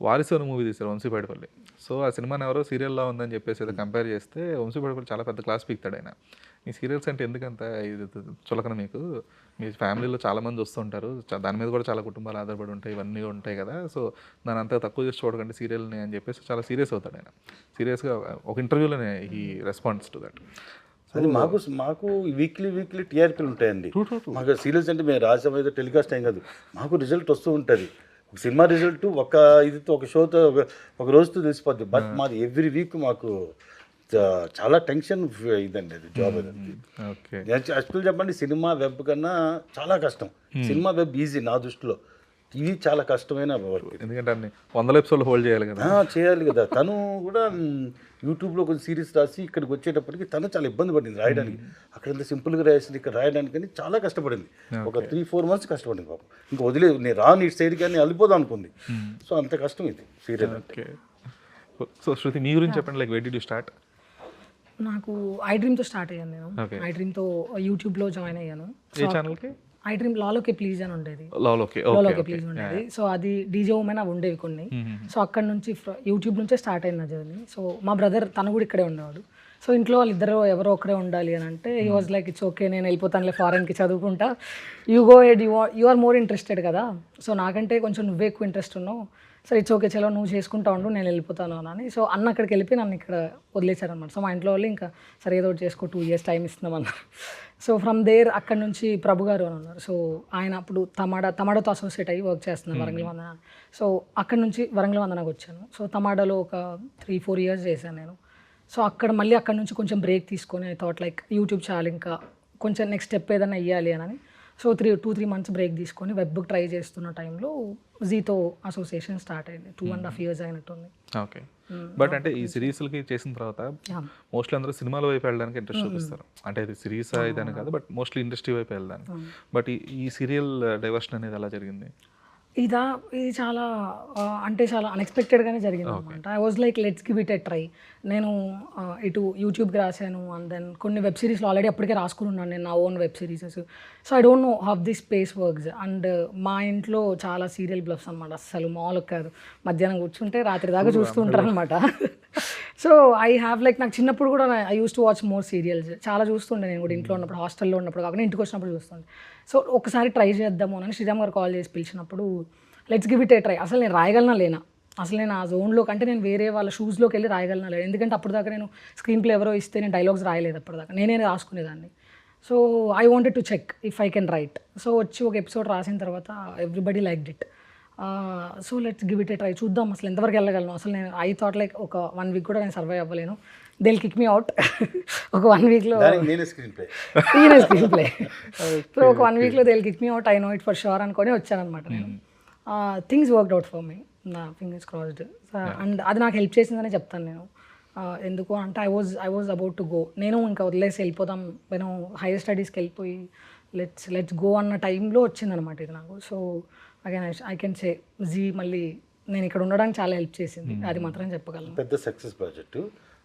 S1: వారిసు అనే మూవీ తీశారు వంశీపేటపల్లి. సో ఆ సినిమాని ఎవరో సీరియల్లో ఉందని చెప్పేసి ఏదో కంపేర్ చేస్తే వంశీపేటపల్లి చాలా పెద్ద క్లాస్ పీక్తాడు ఆయన. మీ సీరియల్స్ అంటే ఎందుకంత ఇది చులకన మీకు? మీ ఫ్యామిలీలో చాలామంది వస్తుంటారు, దాని మీద కూడా చాలా కుటుంబాలు ఆధారపడి ఉంటాయి, ఇవన్నీ ఉంటాయి కదా. సో దాని అంతా తక్కువ చేసి చూడకండి సీరియల్ని అని చెప్పేసి చాలా సీరియస్ అవుతాడు ఆయన. సీరియస్గా ఒక ఇంటర్వ్యూలోనే ఈ రెస్పాన్స్ టు దట్.
S2: అది మాకు వీక్లీ టీఆర్పీలు ఉంటాయండి. మాకు సీరియల్స్ అంటే మేము రాసాం ఏదో టెలికాస్ట్ అయ్యం కాదు, మాకు రిజల్ట్ వస్తూ ఉంటుంది. ఒక సినిమా రిజల్ట్ ఒక ఇదితో ఒక షోతో ఒక రోజుతో తెలిసిపోద్ది. బట్ మాది ఎవ్రీ వీక్ మాకు చాలా టెన్షన్ ఇదండి అది జాబ్. అదండి యాక్చువల్ చెప్పండి, సినిమా వెబ్ కన్నా చాలా కష్టం. సినిమా వెబ్ ఈజీ నా దృష్టిలో, ఇది చాలా కష్టమైన వర్క్.
S1: ఎందుకంటే అన్ని 100 ఎపిసోడ్లు హోల్డ్ చేయాలి కదా.
S2: చేయాలి కదా. తను కూడా యూట్యూబ్లో కొంచెం సిరీస్ రాసి ఇక్కడికి వచ్చేటప్పటికి తను చాలా ఇబ్బంది పడింది రాయడానికి. అక్కడ ఎంత సింపుల్గా రాసింది, ఇక్కడ రాయడానికి కానీ చాలా కష్టపడింది. ఒక 3-4 months కష్టపడింది పాపం. ఇంకా వదిలేదు, నేను రాను ఇటు సైడ్ కానీ వెళ్ళిపోదాం అనుకుంది. సో అంత కష్టం ఇది సీరియల్ అంటే.
S1: సో శృతి, మీ గురించి చెప్పండి. Like weight did you start?
S3: నాకు ఐ డ్రీమ్తో స్టార్ట్ అయ్యాను నేను. ఐ డ్రీమ్తో యూట్యూబ్లో జాయిన్ అయ్యాను.
S1: ఏ ఛానల్కి?
S3: ఐ డ్రీమ్ లాలోకే ప్లీజ్ అని ఉండేది.
S1: లాలోకే
S3: ప్లీజ్ ఉండేది. సో అది డీజే ఉమెన్ అవి ఉండేవి కొన్ని. సో అక్కడ నుంచి యూట్యూబ్ నుంచే స్టార్ట్ అయిన జర్నీ. సో మా బ్రదర్ తను కూడా ఇక్కడే ఉండేవాడు. సో ఇంట్లో వాళ్ళిద్దరు ఎవరో ఒకరే ఉండాలి అని అంటే ఈ వాజ్ లైక్ ఇట్స్ ఓకే, నేను వెళ్ళిపోతానులే ఫారెన్కి చదువుకుంటా, you go ahead, you are more interested కదా, సో నాకంటే కొంచెం నువ్వే ఎక్కువ ఇంట్రెస్ట్ ఉన్నావు, సరే ఇట్స్ ఓకే చలో నువ్వు చేసుకుంటా ఉండు, నేను వెళ్ళిపోతాను అని. సో అన్న అక్కడికి వెళ్ళిపోయి నన్ను ఇక్కడ వదిలేశారనమాట. సో మా ఇంట్లో వాళ్ళు ఇంకా సరే ఏదో ఒకటి చేసుకో, 2 years టైం ఇస్తున్నాం అన్నారు. సో ఫ్రమ్ దేర్ అక్కడ నుంచి ప్రభు గారు అని ఉన్నారు. సో ఆయన అప్పుడు తమాడాతో అసోసియేట్ అయ్యి వర్క్ చేస్తున్నారు వరంగల్ వందన. సో అక్కడ నుంచి వరంగల్ వందనకు వచ్చాను. సో తమాడాలో ఒక 3-4 years చేశాను నేను. సో అక్కడ నుంచి కొంచెం బ్రేక్ తీసుకొని ఐ థాట్ లైక్ యూట్యూబ్ చాలు, ఇంకా కొంచెం నెక్స్ట్ స్టెప్ ఏదైనా ఇవ్వాలి అని. సో 2-3 months బ్రేక్ తీసుకొని వెబ్కి ట్రై చేస్తున్న టైంలో జీతో అసోసియేషన్ స్టార్ట్ అయింది. 2.5 years అయినట్టుంది.
S1: ఓకే. బట్ అంటే ఈ సిరీస్లకి చేసిన తర్వాత మోస్ట్లీ అందరూ సినిమాల వైపు వెళ్ళడానికి ఇంట్రెస్ట్ చూపిస్తారు. అంటే ఇది సిరీస్ ఇదని కాదు, బట్ మోస్ట్లీ ఇండస్ట్రీ వైపు వెళ్ళడానికి. బట్ ఈ సీరియల్ డైవర్షన్ అనేది ఎలా జరిగింది?
S3: ఇది చాలా అంటే చాలా అన్ఎక్స్పెక్టెడ్గానే జరిగింది అనమాట. I was like let's give it a try. నేను ఇటు యూట్యూబ్కి రాశాను అండ్ దెన్ కొన్ని వెబ్ సిరీస్లో ఆల్రెడీ అప్పటికే రాసుకుని ఉన్నాను నేను నా own web series. So I don't know how this space works. And మా ఇంట్లో చాలా సీరియల్ బ్లఫ్స్ అనమాట, అస్సలు మామూలు కాదు. మధ్యాహ్నం కూర్చుంటే రాత్రి దాకా చూస్తూ ఉంటారు అనమాట. సో ఐ హ్యావ్ లైక్ నాకు చిన్నప్పుడు కూడా I use to watch more serials, చాలా చూస్తుండే నేను కూడా. ఇంట్లో ఉన్నప్పుడు, హాస్టల్లో ఉన్నప్పుడు కాకుండా ఇంటికి వచ్చినప్పుడు చూస్తుండే. సో ఒకసారి ట్రై చేద్దాము అని శ్రీరామ్ గారు కాల్ చేసి పిలిచినప్పుడు let's give it a try. అసలు నేను రాయగలనా లేనా, అసలు నేను ఆ జోన్లో కంటే నేను వేరే వాళ్ళ షూస్లోకి వెళ్ళి రాయగలను ఎందుకంటే అప్పుడు దాకా నేను స్క్రీన్ ప్లే ఎవరో ఇస్తే నేను డైలాగ్స్ రాయలేదు అప్పటిదాకా నేనే రాసుకునేదాన్ని. So I wanted to check if I can write. So వచ్చి ఒక ఎపిసోడ్ రాసిన తర్వాత everybody liked it. So let's give it a try, చూద్దాం అసలు ఎంతవరకు వెళ్ళగలను. అసలు నేను ఐ థాట్ లైక్ ఒక 1 వీక్ కూడా నేను సర్వైవ్ అవ్వలేను, they will kick me out. ఒక 1 వీక్లో
S2: నేనే screenplay
S3: screenplay. So ఒక 1 వీక్లో they will kick me out, I know it for sure అనుకొని వచ్చానమాట నేను. Things worked out for me, నా ఫింగర్స్ క్రాస్డ్. అండ్ అది నాకు హెల్ప్ చేసిందనే చెప్తాను నేను. ఎందుకు అంటే I was about to go, నేను ఇంకా వదిలేసి వెళ్ళిపోదాం, నేను హైయర్ స్టడీస్కి వెళ్ళిపోయి లెట్స్ గో అన్న టైంలో వచ్చిందనమాట ఇది నాకు. So again I can say Zee మళ్ళీ నేను ఇక్కడ ఉండడానికి చాలా హెల్ప్ చేసింది, అది మాత్రం చెప్పగలను.
S2: పెద్ద సక్సెస్ ప్రాజెక్టు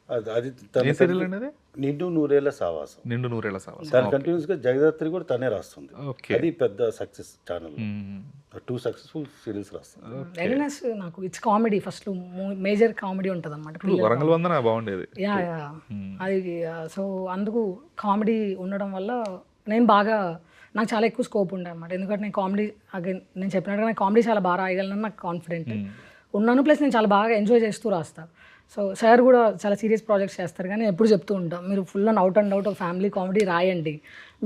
S2: అది.
S1: ఏ సీరియల్ అనేది?
S2: నిండు నూరేళ్ల సావాసం.
S1: నిండు నూరేళ్ల సావాసం.
S2: దాని కంటిన్యూస్గా జగదాత్రి కూడా తనే రాస్తుంది.
S1: ఓకే.
S2: అది పెద్ద సక్సెస్ ఛానల్. 2 సక్సెస్ఫుల్ సీరియల్స్ రాస్తుంది.
S3: ఎలినస్ నాకు it's comedy, first major comedy ఉంటుంది అనమాట.
S1: వరంగల్ వందన బాగుండేది.
S3: యా అది. సో అందుకు కామెడీ ఉండడం వల్ల నేను బాగా, నాకు చాలా ఎక్కువ స్కోప్ ఉండే అనమాట. ఎందుకంటే నేను కామెడీ, అగైన్ నేను చెప్పినట్టుగా నేను కామెడీ చాలా బాగా రాయగలను, నాకు కాన్ఫిడెంట్ ఉన్నాను. ప్లస్ నేను చాలా బాగా ఎంజాయ్ చేస్తూ రాస్తాను. సో సార్ కూడా చాలా సీరియస్ ప్రాజెక్ట్స్ చేస్తారు, కానీ ఎప్పుడు చెప్తూ ఉంటాం మీరు ఫుల్ అండ్ అవుట్ ఒక ఫ్యామిలీ కామెడీ రాయండి.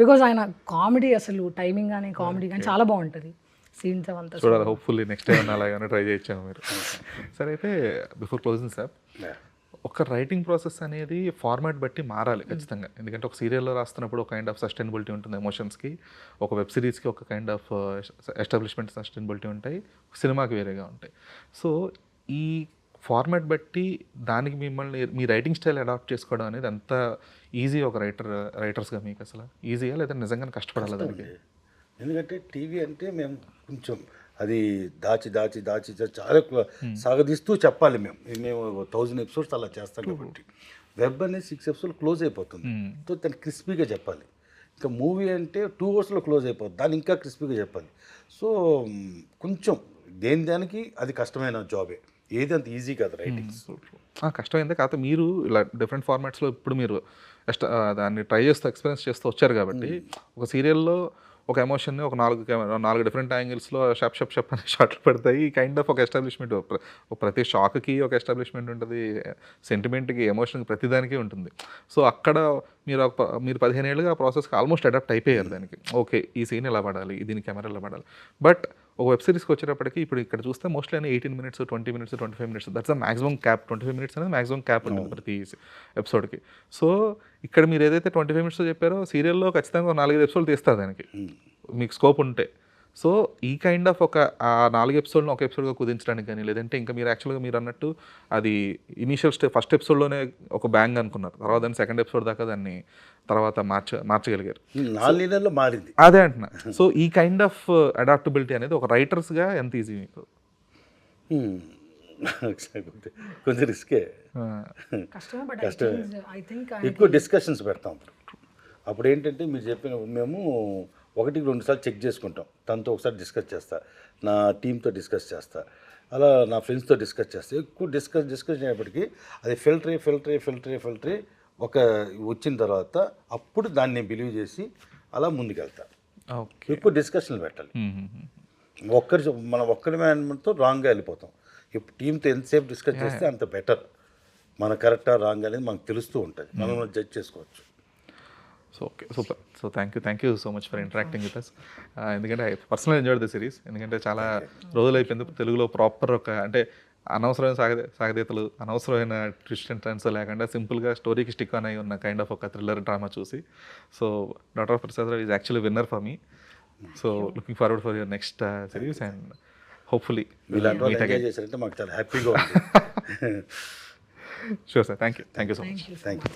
S3: బికాజ్ ఆయన కామెడీ అసలు టైమింగ్ కానీ కామెడీ కానీ చాలా బాగుంటుంది, సీన్స్ అవంతా.
S1: చూడాలి, హోప్ఫుల్లీ నెక్స్ట్ టైం అలాగే ట్రై చేయొచ్చాము మీరు. సరే అయితే బిఫోర్ క్లోజింగ్ సార్, ఒక రైటింగ్ ప్రాసెస్ అనేది ఫార్మాట్ బట్టి మారాలి ఖచ్చితంగా. ఎందుకంటే ఒక సీరియల్లో రాస్తున్నప్పుడు ఒక కైండ్ ఆఫ్ సస్టైనబిలిటీ ఉంటుంది ఎమోషన్స్కి, ఒక వెబ్ సిరీస్కి ఒక కైండ్ ఆఫ్ ఎస్టాబ్లిష్మెంట్ సస్టైనబిలిటీ ఉంటాయి, సినిమాకి వేరేగా ఉంటాయి. సో ఈ ఫార్మాట్ బట్టి దానికి మిమ్మల్ని మీ రైటింగ్ స్టైల్ అడాప్ట్ చేసుకోవడం అనేది అంత ఈజీ ఒక రైటర్స్గా మీకు అసలు ఈజీగా లేదా నిజంగానే కష్టపడాలి దానికి?
S2: ఎందుకంటే టీవీ అంటే మేము కొంచెం అది దాచి చాలా సాగదీస్తూ చెప్పాలి. మేము 1000 ఎపిసోడ్స్ అలా చేస్తాం కాబట్టి వెబ్ అనేది 6 ఎపిసోడ్ క్లోజ్ అయిపోతుంది. సో దాన్ని క్రిస్పీగా చెప్పాలి. ఇంకా మూవీ అంటే 2 అవర్స్లో క్లోజ్ అయిపోతుంది, దాన్ని ఇంకా క్రిస్పీగా చెప్పాలి. సో కొంచెం దానికి అది కష్టమైన జాబే, ఏది అంత ఈజీ కాదు రైటింగ్స్.
S1: కష్టమైందే కాకపోతే మీరు ఇలా డిఫరెంట్ ఫార్మాట్స్లో ఇప్పుడు మీరు దాన్ని ట్రై చేస్తూ ఎక్స్పీరియన్స్ చేస్తూ వచ్చారు కాబట్టి ఒక సీరియల్లో ఒక ఎమోషన్ని ఒక 4 డిఫరెంట్ యాంగిల్స్లో షప్ అని షార్ట్లు పడతాయి. ఈ కైండ్ ఆఫ్ ఒక ఎస్టాబ్లిష్మెంట్, ప్రతి షాక్కి ఒక ఎస్టాబ్లిష్మెంట్ ఉంటుంది, సెంటిమెంట్కి, ఎమోషన్కి, ప్రతిదానికి ఉంటుంది. సో అక్కడ మీరు 15 ఏళ్ళుగా ఆ ప్రాసెస్కి ఆల్మోస్ట్ అడాప్ట్ అయిపోయారు దానికి. ఓకే, ఈ సీన్ ఎలా పడాలి, దీని కెమెరా ఎలా పడాలి. బట్ ఒక వెబ్ సిరీస్కి వచ్చేటప్పటికి ఇప్పుడు ఇక్కడ చూస్తే mostly 18 minutes, 20 minutes, 25 minutes, that's the maximum cap. 25 minutes అనేది మ్యాక్సిమం క్యాప్ ఉంటుంది ప్రతి ఎపిసోడ్కి. సో ఇక్కడ మీరు ఏదైతే 25 మినిట్స్లో చెప్పారో సీరియల్లో ఖచ్చితంగా 4-5 ఎపిసోడ్ తీస్తారు దానికి మీకు స్కోప్ ఉంటే. సో ఈ కైండ్ ఆఫ్ ఆ 4 ఎపిసోడ్ని ఒక ఎపిసోడ్గా కుదించడానికి కానీ, లేదంటే ఇంకా మీరు యాక్చువల్గా మీరు అన్నట్టు అది ఇనీషియల్ ఫస్ట్ ఎపిసోడ్లోనే ఒక బ్యాంగ్ అనుకున్నారు, తర్వాత దాన్ని సెకండ్ ఎపిసోడ్ దాకా దాన్ని తర్వాత మార్చగలిగారు.
S2: 4 నెలల్లో మారింది,
S1: అదే అంటున్నా. సో ఈ కైండ్ ఆఫ్ అడాప్టబిలిటీ అనేది ఒక రైటర్స్గా ఎంత ఈజీ మీకు?
S2: కొంచెం రిస్కే,
S3: కష్టమే. బట్ ఐ థింక్
S2: ఎక్కువ డిస్కషన్స్ పెడతాం. అప్పుడు ఏంటంటే మీరు చెప్పిన మేము 1-2 సార్లు చెక్ చేసుకుంటాం. తనతో ఒకసారి డిస్కస్ చేస్తా, నా టీంతో డిస్కస్ చేస్తా, అలా నా ఫ్రెండ్స్తో డిస్కస్ చేస్తా. ఎక్కువ డిస్కస్ అయినప్పటికీ అది ఫిల్టరే ఒక వచ్చిన తర్వాత అప్పుడు దాన్ని నేను బిలీవ్ చేసి అలా ముందుకెళ్తా. ఎక్కువ డిస్కషన్లు పెట్టాలి. మన ఒక్కరి మేనేజ్మెంట్తో రాంగ్గా వెళ్ళిపోతాం. ఇప్పుడు టీంతో ఎంతసేపు డిస్కస్ చేస్తే అంత బెటర్. మన కరెక్టా రాంగ్ అనేది మనకు తెలుస్తూ ఉంటుంది, మనం జడ్జ్ చేసుకోవచ్చు.
S1: So okay, super. So thank you so much for interacting with us. ఎందుకంటే I personal enjoyed the series. ఎందుకంటే చాలా రోజులు అయిపోయింది తెలుగులో ప్రాపర్ ఒక అంటే అనవసరమైన సాగదీతలు, అనవసరమైన ట్విస్ట్ అండ్ టర్న్స్ లేకుండా సింపుల్గా స్టోరీకి స్టిక్ అని ఉన్న కైండ్ ఆఫ్ ఒక థ్రిల్లర్ డ్రామా చూసి. So daughter of Prasad is actually winner for me. So looking forward for your next series and hopefully
S2: enjoy చేశారంటే మాకు చాలా హ్యాపీగా ఉంది.
S1: Sure sir, thank you so much.
S2: Thank you.